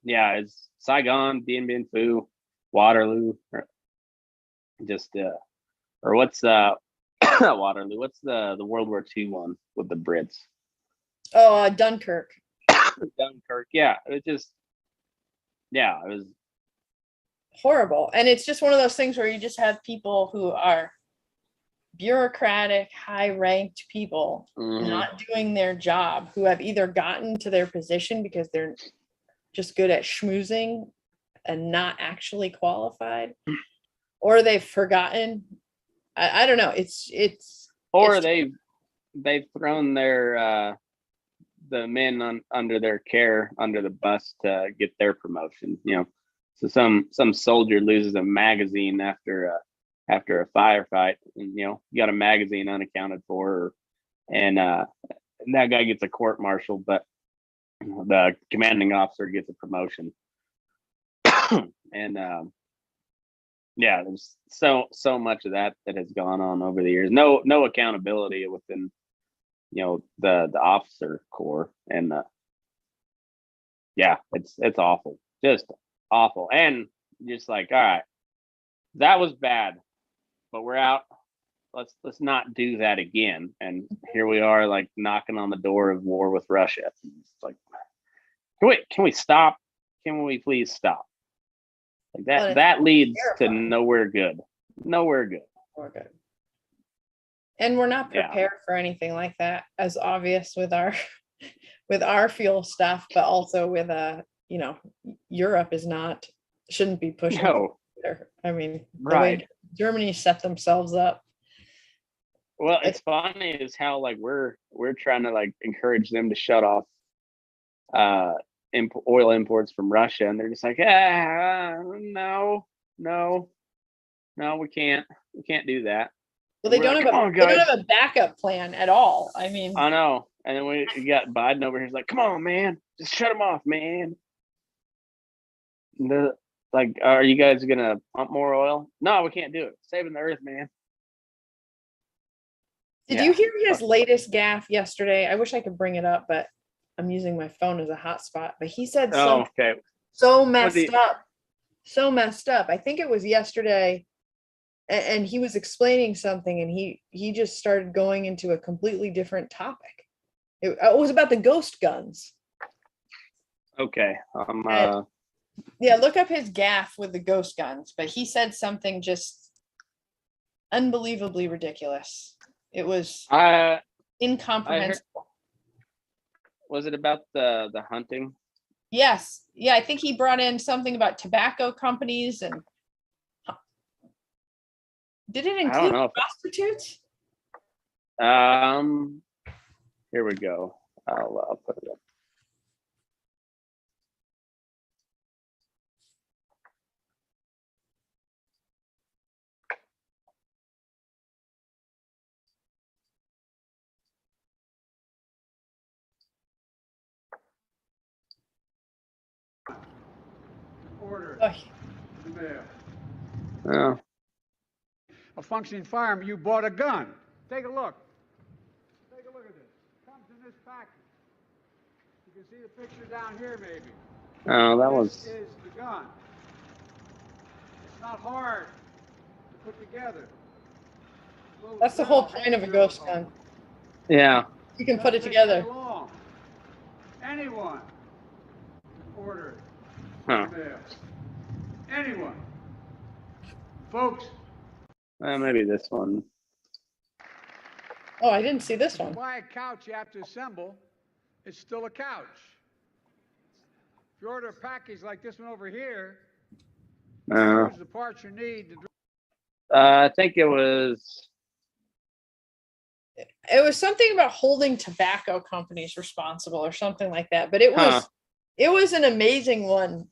it's Saigon, Dien Bien Phu, Waterloo, or what's Waterloo? What's the World War II one with the Brits? Oh, Dunkirk. Dunkirk. Yeah, it was horrible. And it's just one of those things where you just have people who are bureaucratic, high-ranked people not doing their job, who have either gotten to their position because they're just good at schmoozing and not actually qualified, or they've forgotten. I don't know. They've thrown their the men under their care under the bus to get their promotion. So some soldier loses a magazine after a firefight, and you got a magazine unaccounted for, and that guy gets a court martial, but the commanding officer gets a promotion. And there's so much of that has gone on over the years. No accountability within the officer corps, and it's awful, just awful. And just like, all right, that was bad, but we're out. Let's not do that again. And here we are, like, knocking on the door of war with Russia. It's like, can we stop? Can we please stop? Like that leads to nowhere good. Nowhere good. We're good. And we're not prepared for anything like that, as obvious with our fuel stuff, but also with Europe shouldn't be pushing. No. Either. I mean, right. The way Germany set themselves up. Well, it's funny is how, like, we're trying to, like, encourage them to shut off oil imports from Russia, and they're just like, no, we can't do that. Well, they don't have a backup plan at all. I mean, I know. And then we got Biden over here. He's like, come on, man, just shut them off, man. Like, are you guys gonna pump more oil? No, we can't do it. Saving the earth, man. Did you hear his latest gaffe yesterday? I wish I could bring it up, but I'm using my phone as a hotspot. But he said something okay. so messed up. So messed up. I think it was yesterday. And he was explaining something, and he just started going into a completely different topic. It was about the ghost guns. Okay. Yeah, look up his gaffe with the ghost guns. But he said something just unbelievably ridiculous. It was incomprehensible. Was it about the hunting? Yes. Yeah, I think he brought in something about tobacco companies, and did it include prostitutes? Here we go. I'll put it up. Order. Oh, Oh. A functioning firearm, you bought a gun. Take a look. Take a look at this. Comes in this package. You can see the picture down here, maybe. Oh, that was. This is the gun. It's not hard to put together. that's the whole point of a ghost gun. Yeah. You can put it together. Anyone. Order. Huh. Anyone. Folks. Maybe this one. Oh, I didn't see this one. Buy a couch you have to assemble, it's still a couch. If you order a package like this one over here, here's the parts you need to. I think it was. It was something about holding tobacco companies responsible or something like that. But it was an amazing one.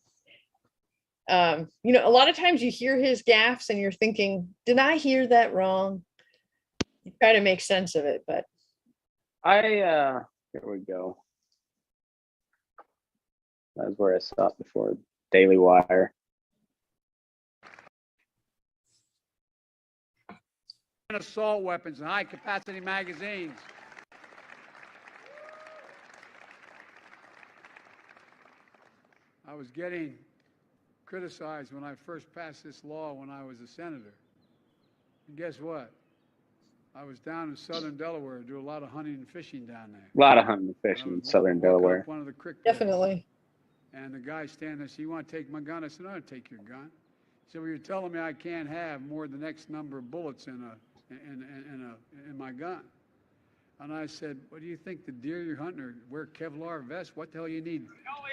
A lot of times you hear his gaffes and you're thinking, did I hear that wrong? You try to make sense of it, but here we go. That's where I saw it before. Daily Wire. Assault weapons and high capacity magazines. I was getting criticized when I first passed this law when I was a senator. And guess what? I was down in southern Delaware, do a lot of hunting and fishing down there. A lot of hunting and fishing in southern Delaware. One of the creek definitely. And the guy standing there said, "You want to take my gun?" I said, "I don't take your gun." He said, "Well, you're telling me I can't have more than the next number of bullets in my gun." And I said, "What do you think the deer you're hunting or wear Kevlar vests? What the hell you need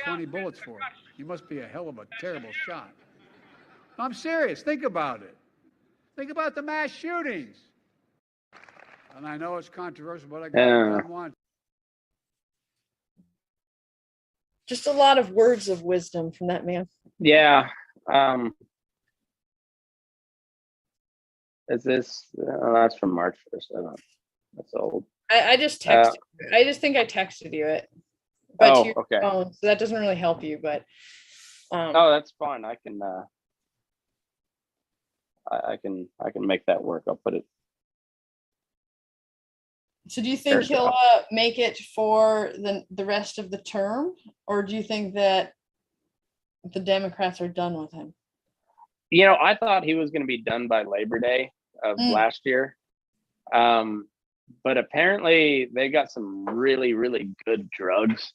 20 bullets for? You must be a hell of a terrible shot." I'm serious. Think about it. Think about the mass shootings. And I know it's controversial, but I got one. Just a lot of words of wisdom from that man. Yeah. Is this? That's from March 1st. That's old. I just texted. I just think I texted you it. But to your okay. phone, so that doesn't really help you. But that's fine. I can. I can make that work. I'll put it. So do you think he'll make it for the rest of the term, or do you think that the Democrats are done with him? I thought he was going to be done by Labor Day of last year. But apparently they got some really, really good drugs.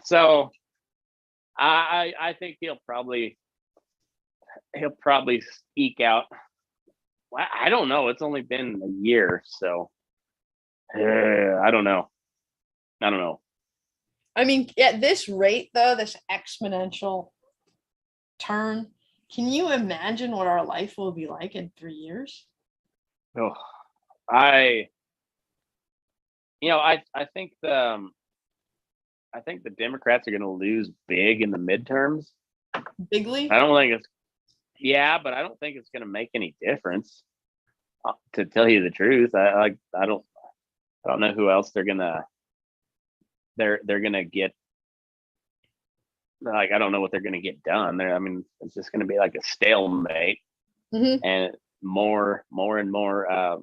So I think he'll probably eke out. I don't know. It's only been a year, so I don't know. I mean, at this rate, though, this exponential turn, can you imagine what our life will be like in 3 years? Oh, I think the Democrats are going to lose big in the midterms. Bigly? I don't think it's. Yeah, but I don't think it's going to make any difference. To tell you the truth, I don't know who else they're gonna get. Like, I don't know what they're gonna get done. I mean, it's just going to be like a stalemate, and more and more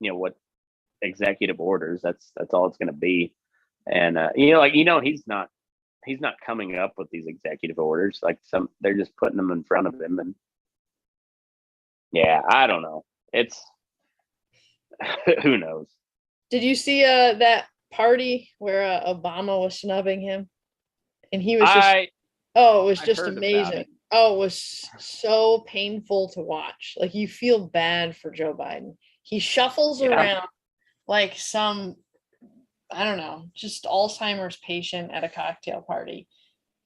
what executive orders. That's all it's going to be. And he's not coming up with these executive orders. Like they're just putting them in front of him. And yeah, I don't know. It's who knows. Did you see that party where Obama was snubbing him? And he was just, it was just amazing. Oh, it was so painful to watch. Like, you feel bad for Joe Biden. He shuffles around like some, I don't know, just Alzheimer's patient at a cocktail party.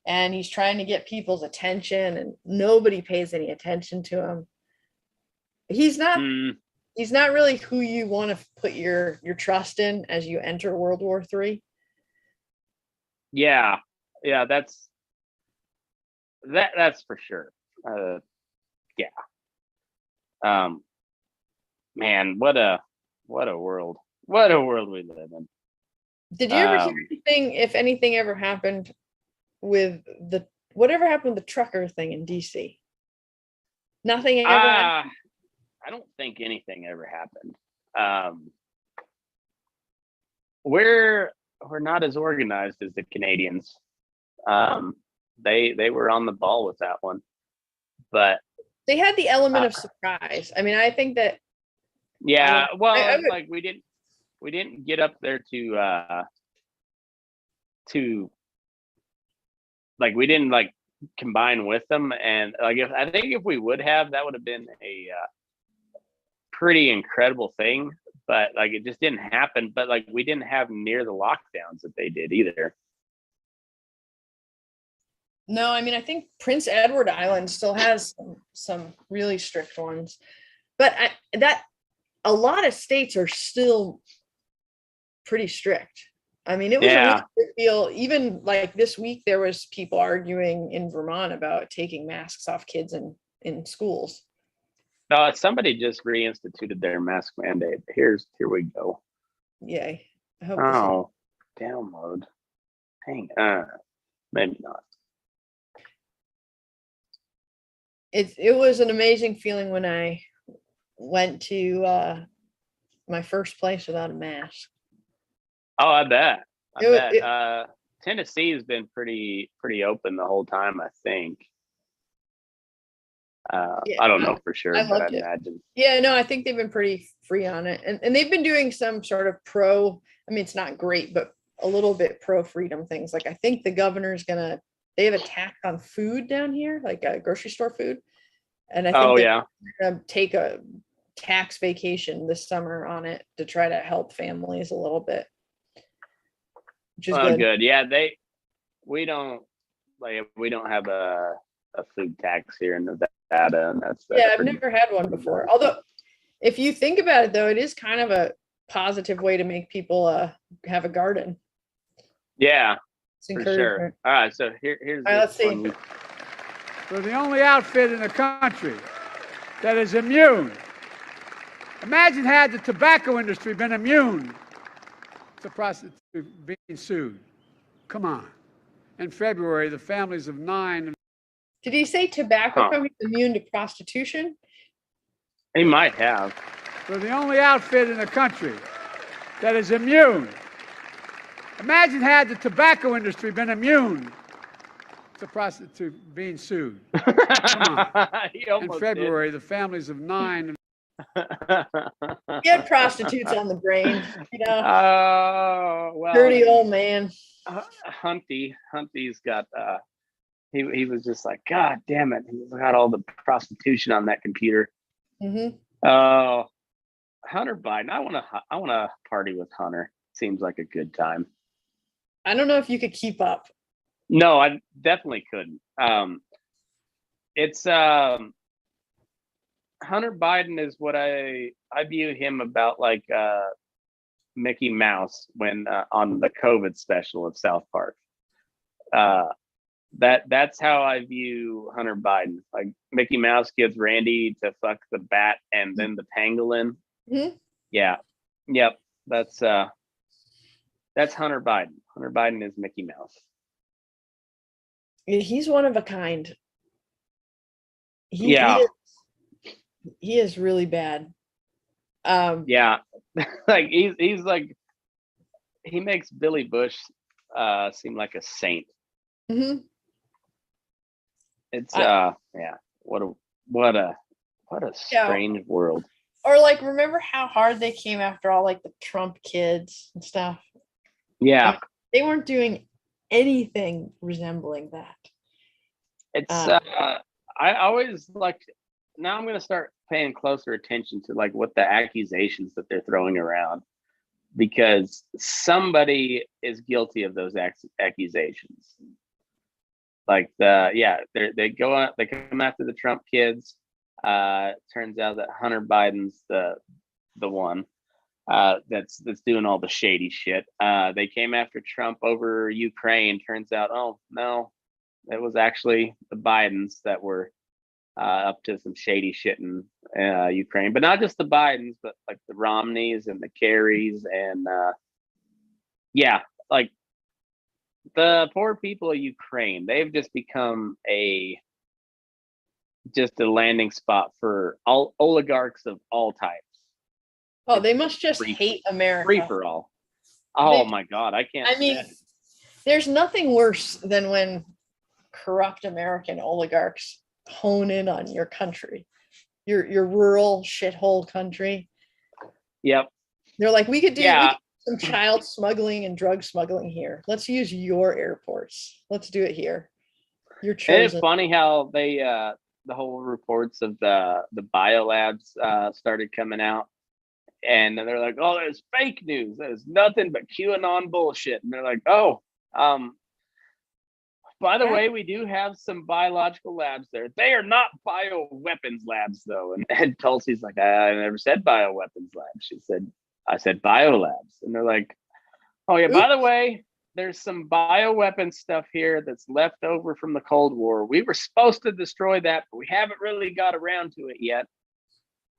And he's trying to get people's attention, and nobody pays any attention to him. He's not really who you want to put your trust in as you enter World War III. Yeah, that's for sure. Man, what a world. What a world we live in. Did you ever hear anything, if anything ever happened with whatever happened with the trucker thing in DC? Nothing ever happened? I don't think anything ever happened. We're not as organized as the Canadians. They were on the ball with that one, but they had the element of surprise. I mean, I think that. Yeah, like we didn't get up there to like, we didn't like combine with them, and like I think if we would have, that would have been a pretty incredible thing. But like, it just didn't happen. But like, we didn't have near the lockdowns that they did either. No, I mean, I think Prince Edward Island still has some really strict ones, but a lot of states are still pretty strict. I mean, it was a really big deal. Even like this week, there was people arguing in Vermont about taking masks off kids in schools. No, somebody just reinstituted their mask mandate. Here we go. Yay. I hope download. Hang on. Maybe not. It was an amazing feeling when I went to my first place without a mask. Oh, I bet. Tennessee has been pretty open the whole time, I think. I don't know for sure, but I imagine. Yeah, no, I think they've been pretty free on it. And they've been doing some sort of I mean, it's not great, but a little bit pro-freedom things. Like, I think the governor's they have a tax on food down here, like grocery store food. And I think they're going to take a tax vacation this summer on it to try to help families a little bit. Which is good. Yeah, we don't have a food tax here in Nevada, and that's I've never had one before. Although, if you think about it, though, it is kind of a positive way to make people have a garden. Yeah, for sure. All right, so here's. All right, let's see. We're the only outfit in the country that is immune. Imagine had the tobacco industry been immune to prostitutes being sued. Come on. In February, the families of 9. Did he say tobacco companies immune to prostitution? He might have. We're the only outfit in the country that is immune. Imagine had the tobacco industry been immune to prostitute being sued. Come on. In February, the families of 9. Get prostitutes on the brain, Oh, well. Dirty old man. Hunty's got. He was just like, God damn it! He's got all the prostitution on that computer. Mm-hmm. Oh, Hunter Biden. I want to party with Hunter. Seems like a good time. I don't know if you could keep up. No, I definitely couldn't. It's Hunter Biden is what I view him about like Mickey Mouse when on the COVID special of South Park. That's how I view Hunter Biden. Like, Mickey Mouse gives Randy to fuck the bat and then the pangolin. Mm-hmm. Yeah. Yep. That's Hunter Biden. Hunter Biden is Mickey Mouse. He's one of a kind. He is really bad. Yeah. Like he's like he makes Billy Bush seem like a saint. Mm-hmm. It's yeah, what a strange world. Or like, remember how hard they came after all like the Trump kids and stuff? Yeah. I mean, they weren't doing anything resembling that. It's I always like, now I'm gonna start paying closer attention to like what the accusations that they're throwing around, because somebody is guilty of those accusations. Like they come after the Trump kids. Turns out that Hunter Biden's the one that's doing all the shady shit. They came after Trump over Ukraine. Turns out, oh no, it was actually the Bidens that were up to some shady shit in Ukraine. But not just the Bidens, but like the Romneys and the Kerrys and like the poor people of Ukraine. They've just become just a landing spot for all oligarchs of all types. Oh, they must just hate America. Free for all. Oh my God, I can't. I mean, there's nothing worse than when corrupt American oligarchs hone in on your country, your rural shithole country. Yep. They're like, we could do some child smuggling and drug smuggling here. Let's use your airports. Let's do it here. You're chosen. And it's funny how they the whole reports of the biolabs started coming out, and they're like, oh, there's fake news. There's nothing but QAnon bullshit. And they're like, oh, by the way, we do have some biological labs there. They are not bioweapons labs, though. And Tulsi's like, I never said bioweapons labs. She said, I said biolabs. And they're like, oh, yeah, by the way, there's some bioweapon stuff here that's left over from the Cold War. We were supposed to destroy that, but we haven't really got around to it yet.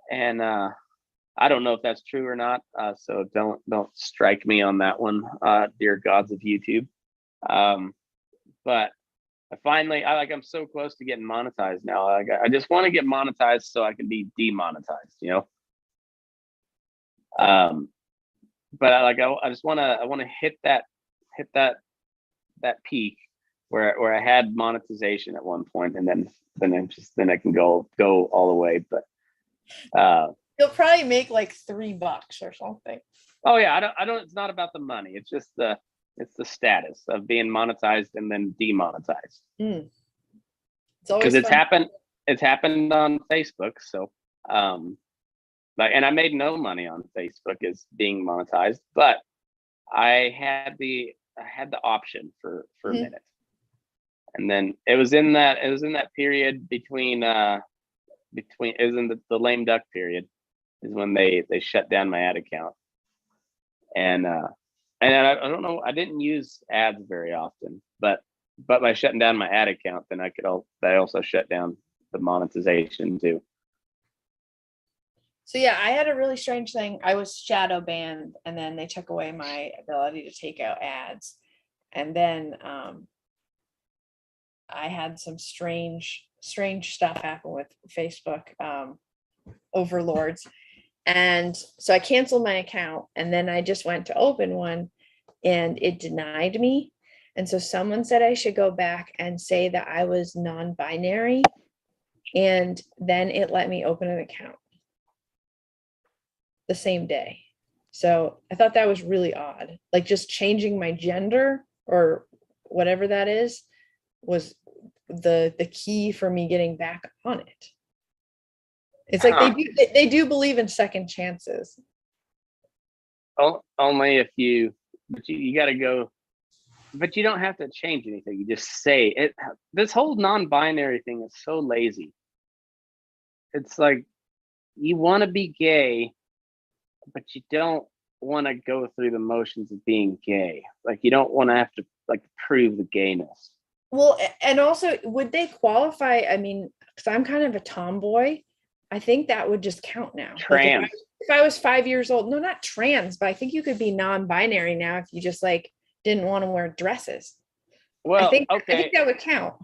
And I don't know if that's true or not. So don't strike me on that one, dear gods of YouTube. But I'm so close to getting monetized now. I just want to get monetized so I can be demonetized, you know? But I just want to hit that peak where I had monetization at one point, and then I can go all the way. But you'll probably make like $3 or something. Oh yeah, I don't. It's not about the money. It's just the status of being monetized and then demonetized. Because it's happened on Facebook. So and I made no money on Facebook as being monetized, but I had the option for a minute, and then it was in that period between it was in the lame duck period is when they shut down my ad account, and I don't know, I didn't use ads very often, but by shutting down my ad account, then I also shut down the monetization too. So yeah, I had a really strange thing. I was shadow banned, and then they took away my ability to take out ads. And then I had some strange stuff happen with Facebook overlords. And so I canceled my account, and then I just went to open one, and it denied me. And so someone said I should go back and say that I was non-binary, and then it let me open an account the same day. So I thought that was really odd. Like, just changing my gender or whatever that is was the key for me getting back on it. It's like they do believe in second chances. Only if but you got to go, but you don't have to change anything. You just say it. This whole non-binary thing is so lazy. It's like, you want to be gay, but you don't want to go through the motions of being gay. Like, you don't want to have to like prove the gayness. Well, and also, would they qualify? I mean, because I'm kind of a tomboy, I think that would just count now. Trans. Like if I was 5 years old, no, not trans, but I think you could be non-binary now if you just like didn't want to wear dresses. Well, I think okay. that would count.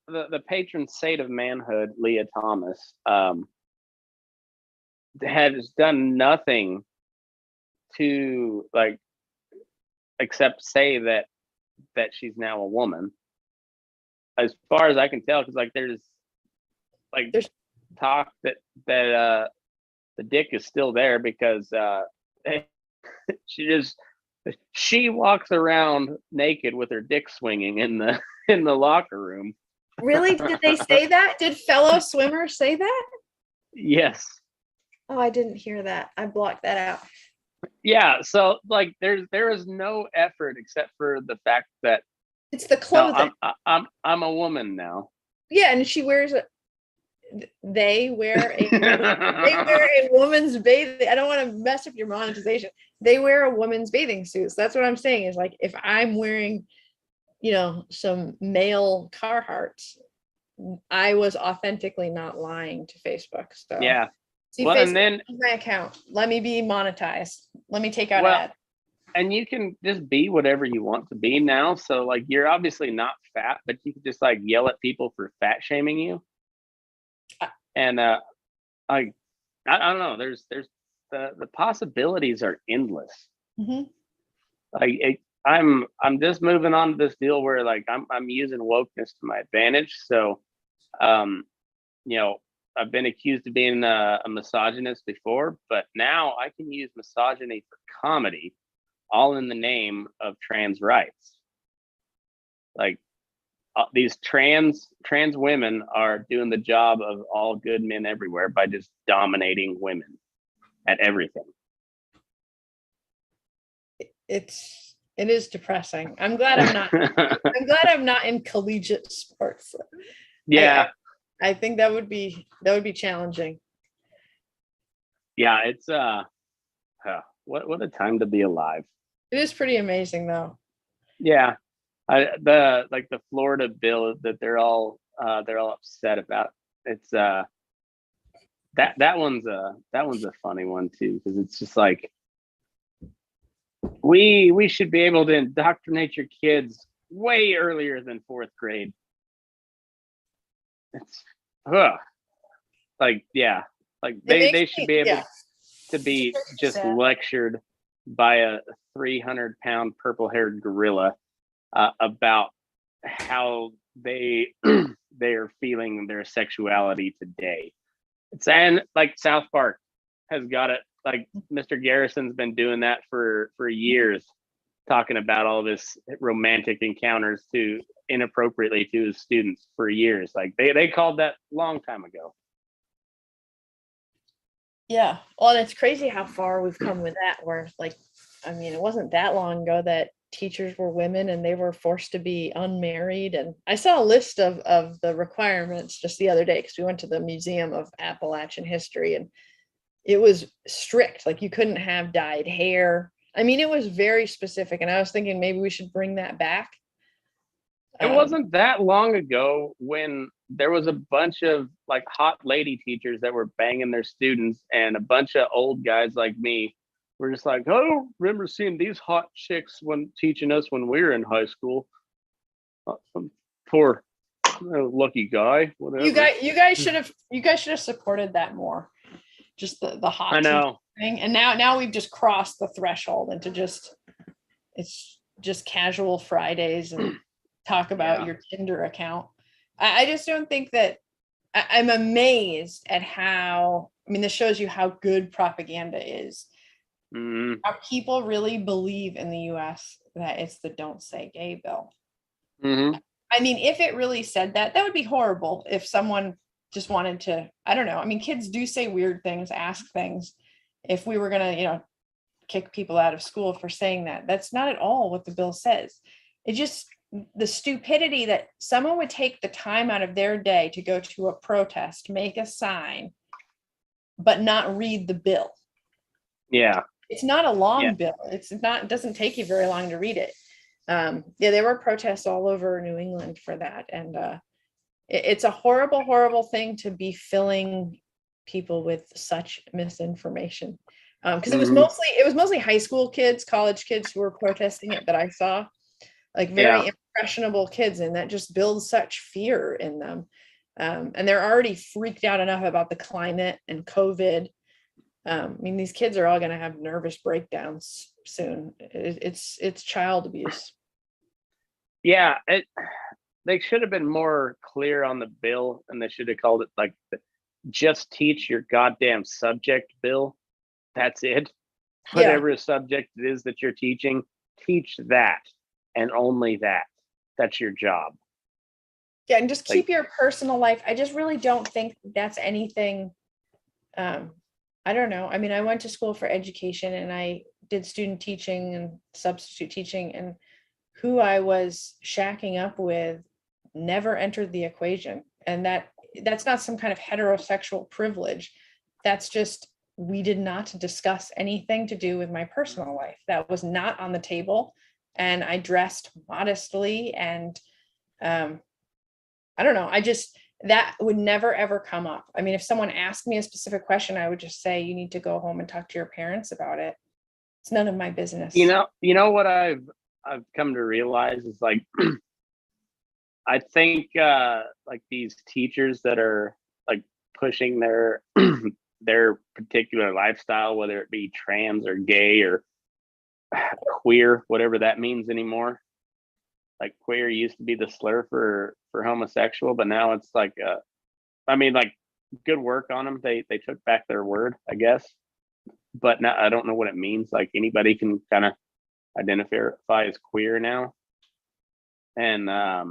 The patron saint of manhood, Leah Thomas, has done nothing to like say that she's now a woman, as far as I can tell, because like there's talk that the dick is still there, because she walks around naked with her dick swinging in the locker room. Really? Did they say that? Did fellow swimmers say that? Yes. Oh, I didn't hear that. I blocked that out. Yeah, so like there is no effort except for the fact that it's the clothing. I'm a woman now. Yeah, and she wears they wear a woman's bathing. I don't want to mess up your monetization. They wear a woman's bathing suit. So that's what I'm saying is like if I'm wearing, some male Carhartts, I was authentically not lying to Facebook. So yeah. See, well, Facebook, and then my account. Let me be monetized. Let me take out ad. And you can just be whatever you want to be now. So like you're obviously not fat, but you can just like yell at people for fat shaming you. And I don't know. There's the possibilities are endless. Mm-hmm. Like I'm just moving on to this deal where like I'm using wokeness to my advantage. So, I've been accused of being a misogynist before, but now I can use misogyny for comedy, all in the name of trans rights. Like these trans women are doing the job of all good men everywhere by just dominating women at everything. It is depressing. I'm glad I'm not in collegiate sports. Yeah. I think that would be challenging. Yeah, it's what a time to be alive. It is pretty amazing though. Yeah. The Florida bill that they're all upset about. It's that one's a funny one too, because it's just like we should be able to indoctrinate your kids way earlier than 4th grade. It's they should be able to be just lectured by a 300-pound purple-haired gorilla about how they are feeling their sexuality today. And like South Park has got it. Like Mr. Garrison's been doing that for years, talking about all this romantic encounters inappropriately to his students for years. Like they called that a long time ago. Yeah. Well, and it's crazy how far we've come with that, where it wasn't that long ago that teachers were women and they were forced to be unmarried. And I saw a list of the requirements just the other day, because we went to the Museum of Appalachian History, and it was strict. Like you couldn't have dyed hair. I mean, it was very specific. And I was thinking maybe we should bring that back. It wasn't that long ago when there was a bunch of like hot lady teachers that were banging their students, and a bunch of old guys like me were just like, I don't remember seeing these hot chicks when teaching us when we were in high school. Poor lucky guy. Whatever. You guys should have supported that more. Just the hot. I know. Thing. And now we've just crossed the threshold into it's just casual Fridays and talk about your Tinder account. I just don't think that I'm amazed at how, this shows you how good propaganda is. Mm-hmm. How people really believe in the US that it's the Don't Say Gay bill. Mm-hmm. If it really said that would be horrible. If someone just wanted to, I don't know. Kids do say weird things, ask things. If we were going to, kick people out of school for saying that, that's not at all what the bill says. It just, the stupidity that someone would take the time out of their day to go to a protest, make a sign, but not read the bill. Yeah. It's not a long bill. It doesn't take you very long to read it. There were protests all over New England for that. And it's a horrible, horrible thing to be filling people with such misinformation. Because it was mostly high school kids, college kids who were protesting it that I saw, like very impressionable kids, and that just builds such fear in them. And they're already freaked out enough about the climate and COVID. I mean, these kids are all going to have nervous breakdowns soon. It's child abuse. Yeah, they should have been more clear on the bill, and they should have called it like just teach your goddamn subject bill. That's it. Yeah. Whatever subject it is that you're teaching, teach that and only that. That's your job. Yeah, and just keep your personal life. I just really don't think that's anything. I don't know. I mean, I went to school for education and I did student teaching and substitute teaching, and who I was shacking up with never entered the equation. And that's not some kind of heterosexual privilege. That's just, we did not discuss anything to do with my personal life. That was not on the table. And I dressed modestly, and I don't know. That would never, ever come up. I mean, if someone asked me a specific question, I would just say, you need to go home and talk to your parents about it. It's none of my business. You know what I've come to realize is like, I think like these teachers that are like pushing their their particular lifestyle, whether it be trans or gay or queer, whatever that means anymore. Like queer used to be the slur for homosexual, but now it's like I mean, like, good work on them. They took back their word, I guess. But now I don't know what it means. Like, anybody can kind of identify as queer now. And I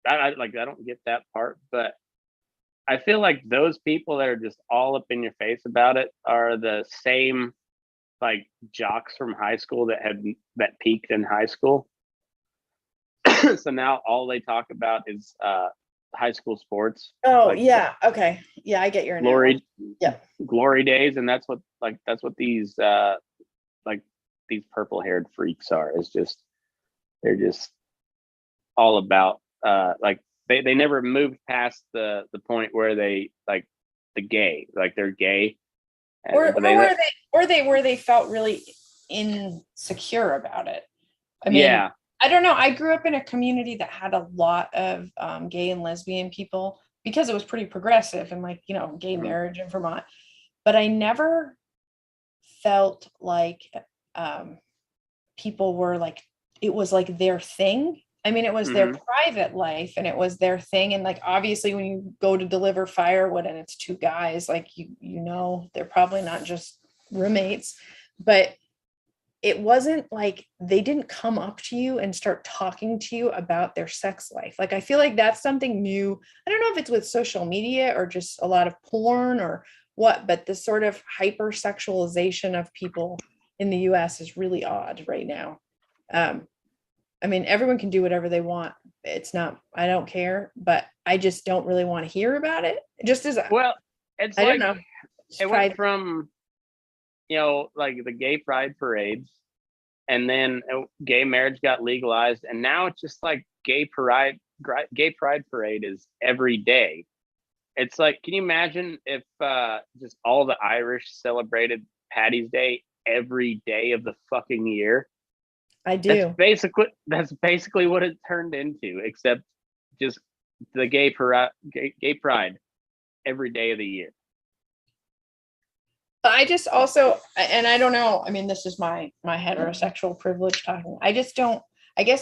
don't get that part, but I feel like those people that are just all up in your face about it are the same like jocks from high school that peaked in high school. So now all they talk about is high school sports. Oh, like, yeah. Okay. Yeah, I get your analogy. Yeah. Glory days, and that's what these like these purple-haired freaks are. They're just all about like they never moved past the point where they like the gay, like they're gay. Or where they felt really insecure about it. I mean, yeah. I don't know. I grew up in a community that had a lot of gay and lesbian people because it was pretty progressive and like, gay marriage in Vermont. But I never felt like people were like, it was like their thing. I mean, it was their private life and it was their thing. And like, obviously when you go to deliver firewood and it's two guys, like, they're probably not just roommates, but it wasn't like they didn't come up to you and start talking to you about their sex life. Like, I feel like that's something new. I don't know if it's with social media or just a lot of porn or what, but the sort of hypersexualization of people in the US is really odd right now. I mean, everyone can do whatever they want. I don't care, but I just don't really want to hear about it. Just as well, it's I like, don't know. It went from, like the gay pride parades, and then gay marriage got legalized, and now it's just like gay pride parade is every day. It's like, can you imagine if just all the Irish celebrated Paddy's Day every day of the fucking year? I do. That's basically what it turned into, except just the gay pride every day of the year. But I just also, and I don't know, I mean, this is my heterosexual privilege talking. I guess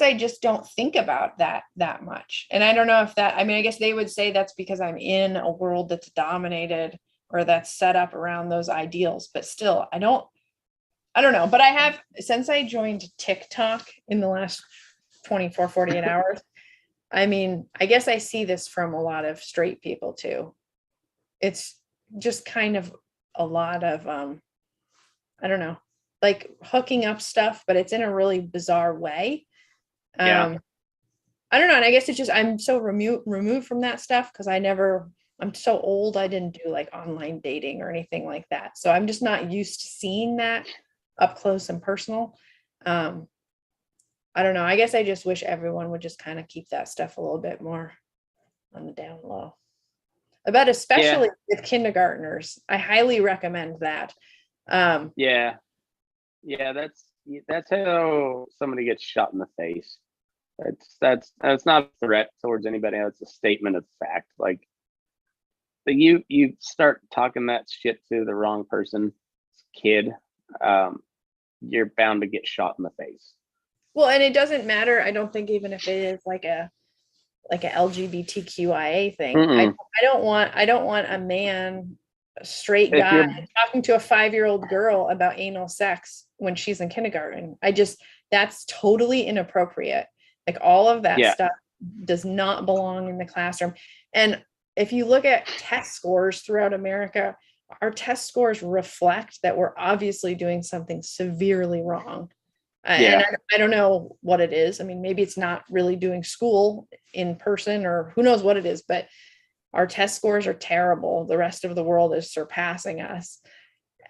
I just don't think about that much. And I don't know if I guess they would say that's because I'm in a world that's dominated or that's set up around those ideals, but still, I don't know. But I have, since I joined TikTok in the last 24, 48 hours, I mean, I guess I see this from a lot of straight people too. It's just kind of a lot of I don't know, like hooking up stuff, but it's in a really bizarre way. I don't know, and I guess it's just I'm so removed from that stuff because I'm so old. I didn't do like online dating or anything like that, so I'm just not used to seeing that up close and personal. I don't know, I guess I just wish everyone would just kind of keep that stuff a little bit more on the down low. But especially with kindergartners, I highly recommend that. That's how somebody gets shot in the face. That's not a threat towards anybody. It's a statement of fact. Like, you start talking that shit to the wrong person, kid, you're bound to get shot in the face. Well, and it doesn't matter. I don't think even if it is like a LGBTQIA thing. I don't want a man, a straight guy, talking to a 5-year-old girl about anal sex when she's in kindergarten. That's totally inappropriate. Like all of that stuff does not belong in the classroom. And if you look at test scores throughout America, our test scores reflect that we're obviously doing something severely wrong. And I don't know what it is. I mean, maybe it's not really doing school in person, or who knows what it is, but our test scores are terrible. The rest of the world is surpassing us.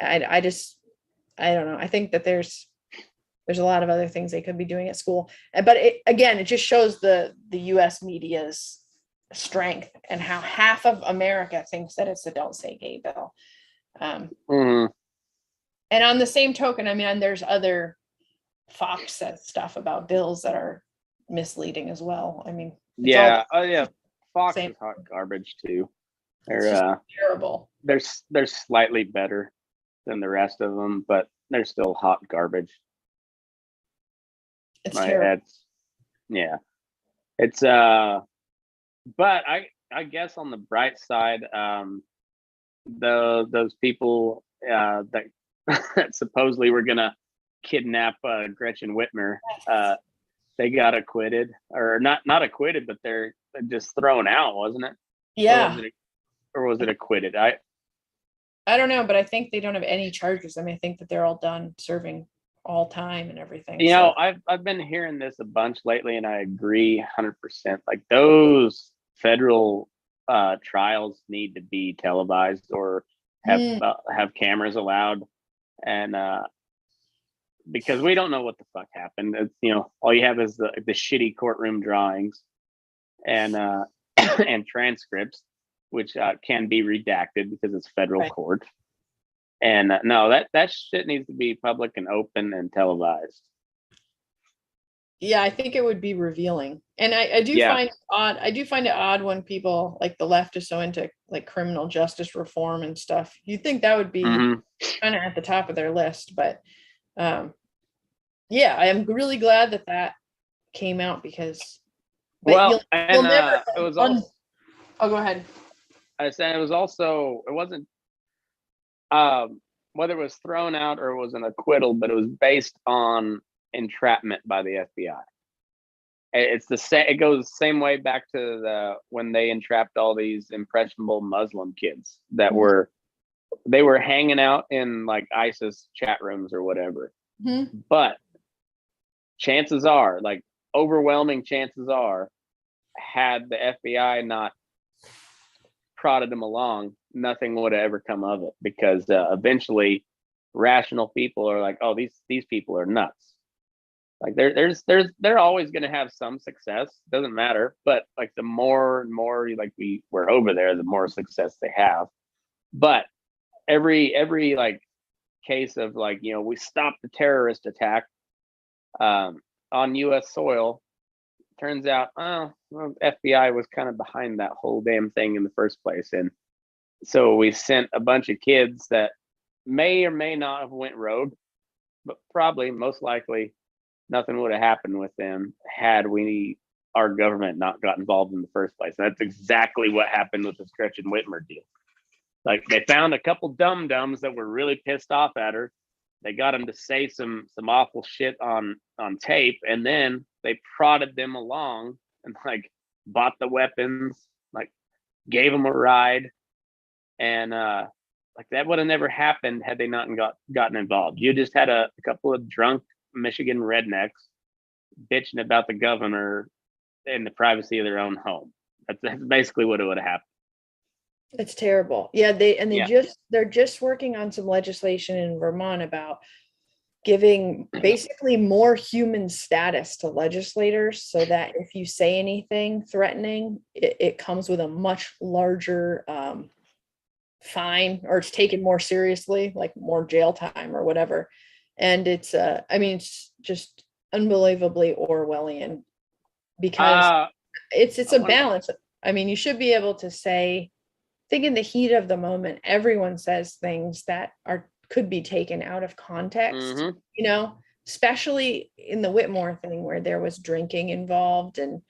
I don't know. I think that there's a lot of other things they could be doing at school. But it just shows the US media's strength and how half of America thinks that it's a don't say gay bill. And on the same token, I mean, there's other Fox says stuff about bills that are misleading as well. I mean, Fox is hot garbage too. They're terrible. They're slightly better than the rest of them, but they're still hot garbage. It's terrible. It's but I guess on the bright side, those people that supposedly were gonna kidnap Gretchen Whitmer, they got acquitted, or not acquitted, but they're just thrown out, wasn't it? Yeah. Or was it acquitted? I don't know, but I think they don't have any charges. I mean, I think that they're all done serving all time and everything. You know, I've been hearing this a bunch lately, and I agree 100%. Like those federal trials need to be televised or have cameras allowed, and because we don't know what the fuck happened. It's, you know, all you have is the shitty courtroom drawings and and transcripts, which can be redacted because it's federal court. And no, that shit needs to be public and open and televised. Yeah, I think it would be revealing. And I do find it odd. I do find it odd when people like the left is so into like criminal justice reform and stuff. You'd think that would be kind of at the top of their list, but I am really glad that came out because you'll never it was also, go ahead. I said it wasn't whether it was thrown out or it was an acquittal, but it was based on entrapment by the FBI. It's the same. It goes the same way back to when they entrapped all these impressionable Muslim kids that were hanging out in like ISIS chat rooms or whatever. But chances are, like overwhelming chances are, had the FBI not prodded them along, nothing would have ever come of it, because eventually rational people are like, oh, these people are nuts. Like they're always going to have some success, doesn't matter, but like the more and more like we're over there, the more success they have. But every like case of like, you know, we stopped the terrorist attack on US soil, turns out FBI was kind of behind that whole damn thing in the first place. And so we sent a bunch of kids that may or may not have went rogue, but probably most likely nothing would have happened with them had our government not got involved in the first place. And that's exactly what happened with this Gretchen Whitmer deal. Like they found a couple dum-dums that were really pissed off at her. They got them to say some awful shit on tape, and then they prodded them along and like bought the weapons, like gave them a ride, and like that would have never happened had they not gotten involved. You just had a couple of drunk Michigan rednecks bitching about the governor in the privacy of their own home. That's basically what it would have happened. It's terrible. Yeah, they're just working on some legislation in Vermont about giving basically more human status to legislators, so that if you say anything threatening, it comes with a much larger fine, or it's taken more seriously, like more jail time or whatever. And it's it's just unbelievably Orwellian, because it's a balance. I mean, you should be able to say, I think in the heat of the moment, everyone says things that are could be taken out of context, Mhm. you know, especially in the Whitmore thing where there was drinking involved. And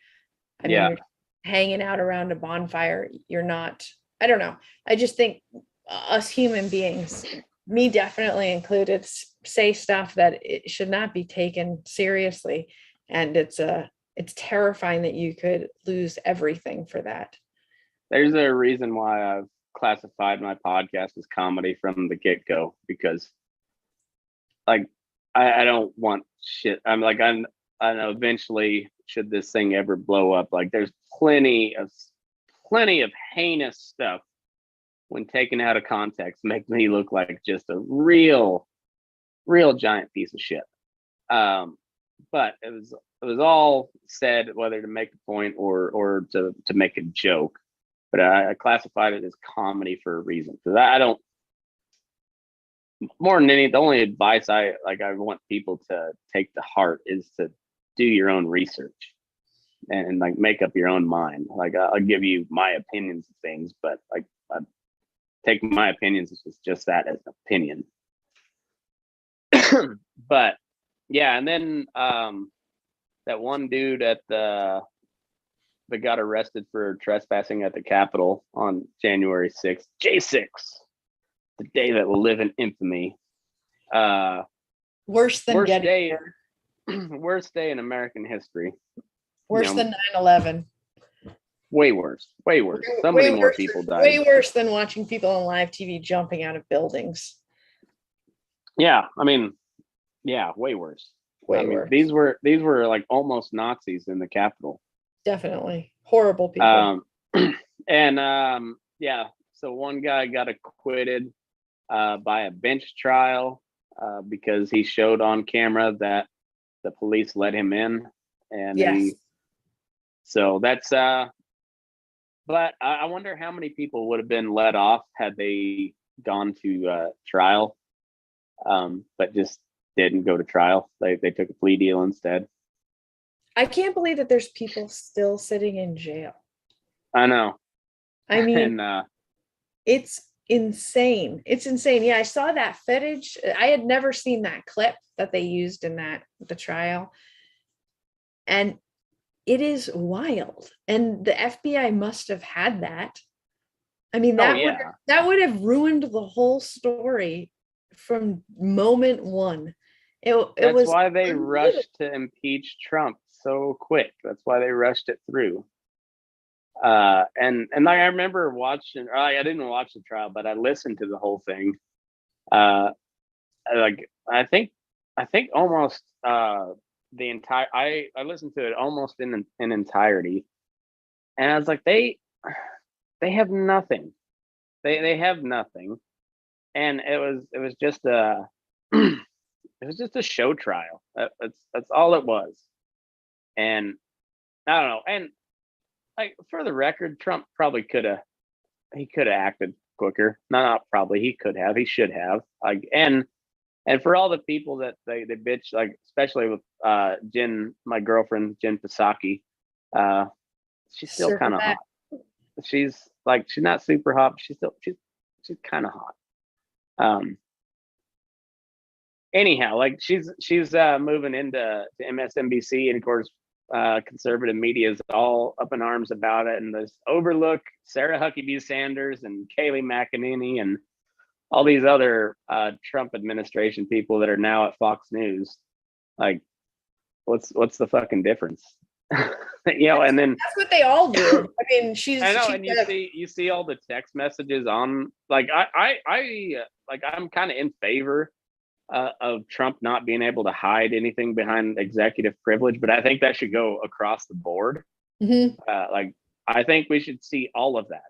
I mean, Yeah. you're hanging out around a bonfire. You're not, I don't know. I just think us human beings, me definitely included, say stuff that it should not be taken seriously. And it's terrifying that you could lose everything for that. There's a reason why I've classified my podcast as comedy from the get-go, because like I don't want shit. I know eventually, should this thing ever blow up, like there's plenty of heinous stuff when taken out of context make me look like just a real giant piece of shit. But it was all said whether to make a point or to make a joke. But I classified it as comedy for a reason, because I don't, more than any, the only advice I want people to take to heart is to do your own research and like make up your own mind. Like I'll give you my opinions of things, but like I take my opinions as just that, as an opinion. But yeah, and then that one dude that got arrested for trespassing at the Capitol on January 6th, J6, the day that will live in infamy. Worse than Worst Gettysburg. Worst day in American history. Worse than 9/11. Way worse. So many more people died. Way worse than watching people on live TV jumping out of buildings. Yeah, I mean, yeah, way worse. Way worse. These were like almost Nazis in the Capitol. Definitely horrible people. Yeah, so one guy got acquitted by a bench trial because he showed on camera that the police let him in, and yes. So that's but I wonder how many people would have been let off had they gone to trial, but just didn't go to trial. They took a plea deal instead. I can't believe that there's people still sitting in jail. I know. I mean, and, it's insane. It's insane. Yeah, I saw that footage. I had never seen that clip that they used in the trial. And it is wild. And the FBI must have had that. I mean, that would have ruined the whole story from moment one. That's why they rushed to impeach Trump so quick. That's why they rushed it through. And I remember watching. I didn't watch the trial, but I listened to the whole thing. I think almost the entire. I listened to it almost in entirety, and I was like, they have nothing. They have nothing, and it was just a it was just a show trial. That's all it was. And I don't know. And like, for the record, Trump probably could have acted quicker. Not probably, he could have. He should have. Like, and for all the people that they bitch, like especially with Jen, my girlfriend Jen Psaki, she's still kind of hot. She's not super hot, but she's kind of hot. Anyhow, like she's moving into MSNBC, and of course conservative media is all up in arms about it, and this overlook Sarah Huckabee Sanders and Kayleigh McEnany and all these other Trump administration people that are now at Fox News. Like, what's the fucking difference? And then that's what they all do. I mean, I know, and you see all the text messages on, like, I'm kind of in favor of Trump not being able to hide anything behind executive privilege, but I think that should go across the board. Mm-hmm. Like, I think we should see all of that,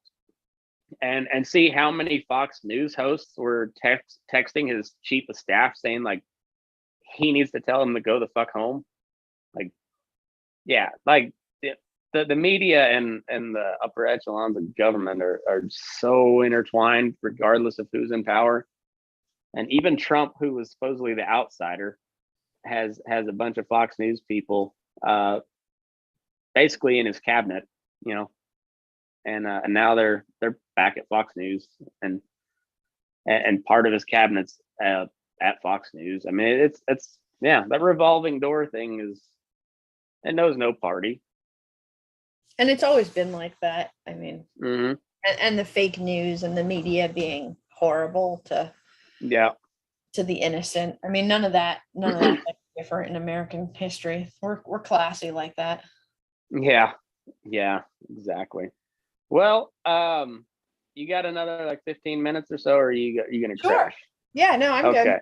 and see how many Fox News hosts were texting his chief of staff saying like he needs to tell him to go the fuck home. Like, yeah, like the media and the upper echelons of government are so intertwined, regardless of who's in power. And even Trump, who was supposedly the outsider, has a bunch of Fox News people basically in his cabinet, and now they're back at Fox News, and part of his cabinet's at Fox News. I mean, it's yeah, that revolving door thing it knows no party. And it's always been like that. I mean, Mm-hmm. and the fake news and the media being horrible to the innocent. I mean, none of that is different in American history. We're classy like that. Yeah, exactly. Well, you got another like 15 minutes or so, or are you gonna crash? Yeah, no, I'm good. Okay.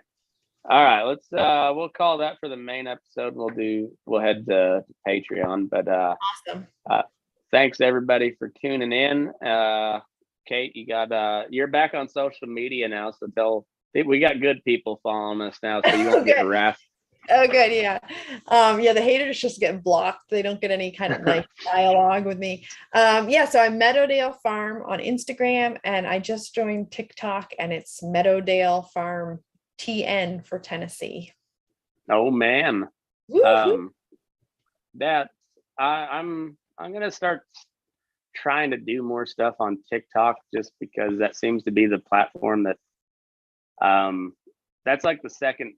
All right, let's we'll call that for the main episode. We'll head to Patreon. But Awesome. Thanks everybody for tuning in. Kate, you're back on social media now, so we got good people following us now, so you won't get harassed. Oh, good. Yeah. The haters just get blocked. They don't get any kind of like dialogue with me. So I'm Meadowdale Farm on Instagram, and I just joined TikTok, and it's Meadowdale Farm TN for Tennessee. Oh man. Woo-hoo. I'm gonna start trying to do more stuff on TikTok, just because that seems to be the platform that's like the second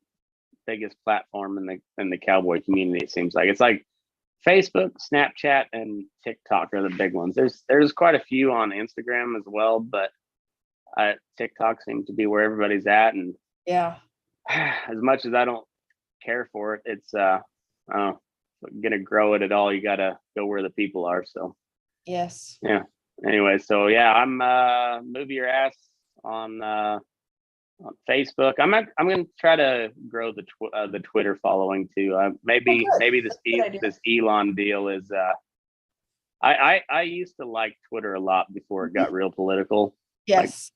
biggest platform in the cowboy community. It seems like it's like Facebook, Snapchat, and TikTok are the big ones. There's quite a few on Instagram as well, but TikTok seems to be where everybody's at. And yeah, as much as I don't care for it, it's gonna grow it at all. You gotta go where the people are. So yes. Yeah. Anyway, so yeah, I'm Move Your Ass on Facebook. I'm gonna try to grow the Twitter following too. Maybe this Elon deal is. I used to like Twitter a lot before it got real political. Yes.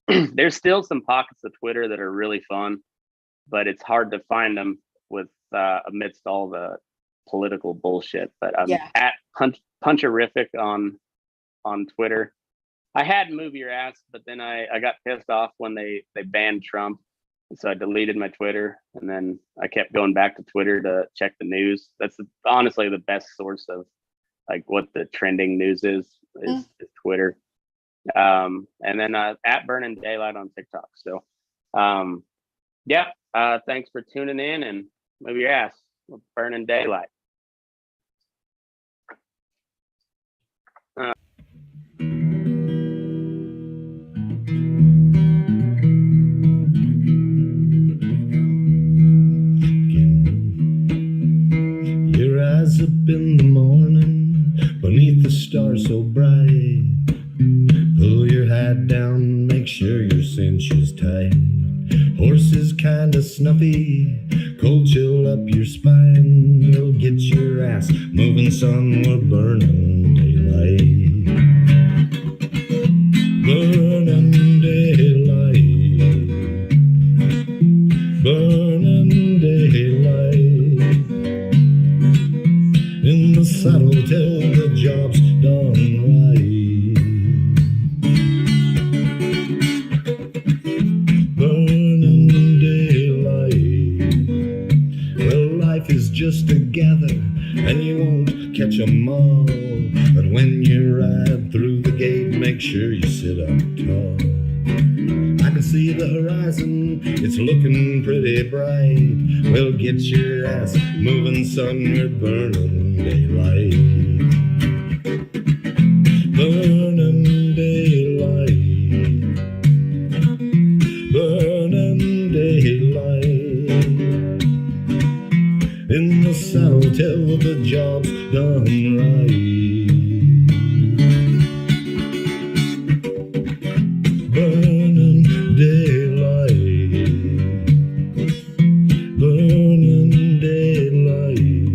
There's still some pockets of Twitter that are really fun, but it's hard to find them amidst all the political bullshit. But I'm at Puncherific on Twitter. I had Move Your Ass, but then I got pissed off when they banned Trump, so I deleted my Twitter, and then I kept going back to Twitter to check the news. That's honestly the best source of like what the trending news is Twitter. And then at Burning Daylight on TikTok. So thanks for tuning in, and Move Your Ass with Burning Daylight. Your eyes up in the morning, beneath the stars so bright. Pull your hat down, make sure your cinch is tight. Horses kinda snuffy, cold chill up your spine. We'll get your ass moving, son, we're burning daylight. Burning daylight. Burning daylight. In the saddle till the job's done right. Burning daylight. Well, life is just a gather, and you won't catch 'em all. But when you ride through the gate, make sure you sit up tall. I can see the horizon, it's looking pretty bright. Well, get your ass moving, son, we're burning daylight. Burning daylight. Burning daylight. In the saddle till the job's done right. Burning daylight. Burning daylight.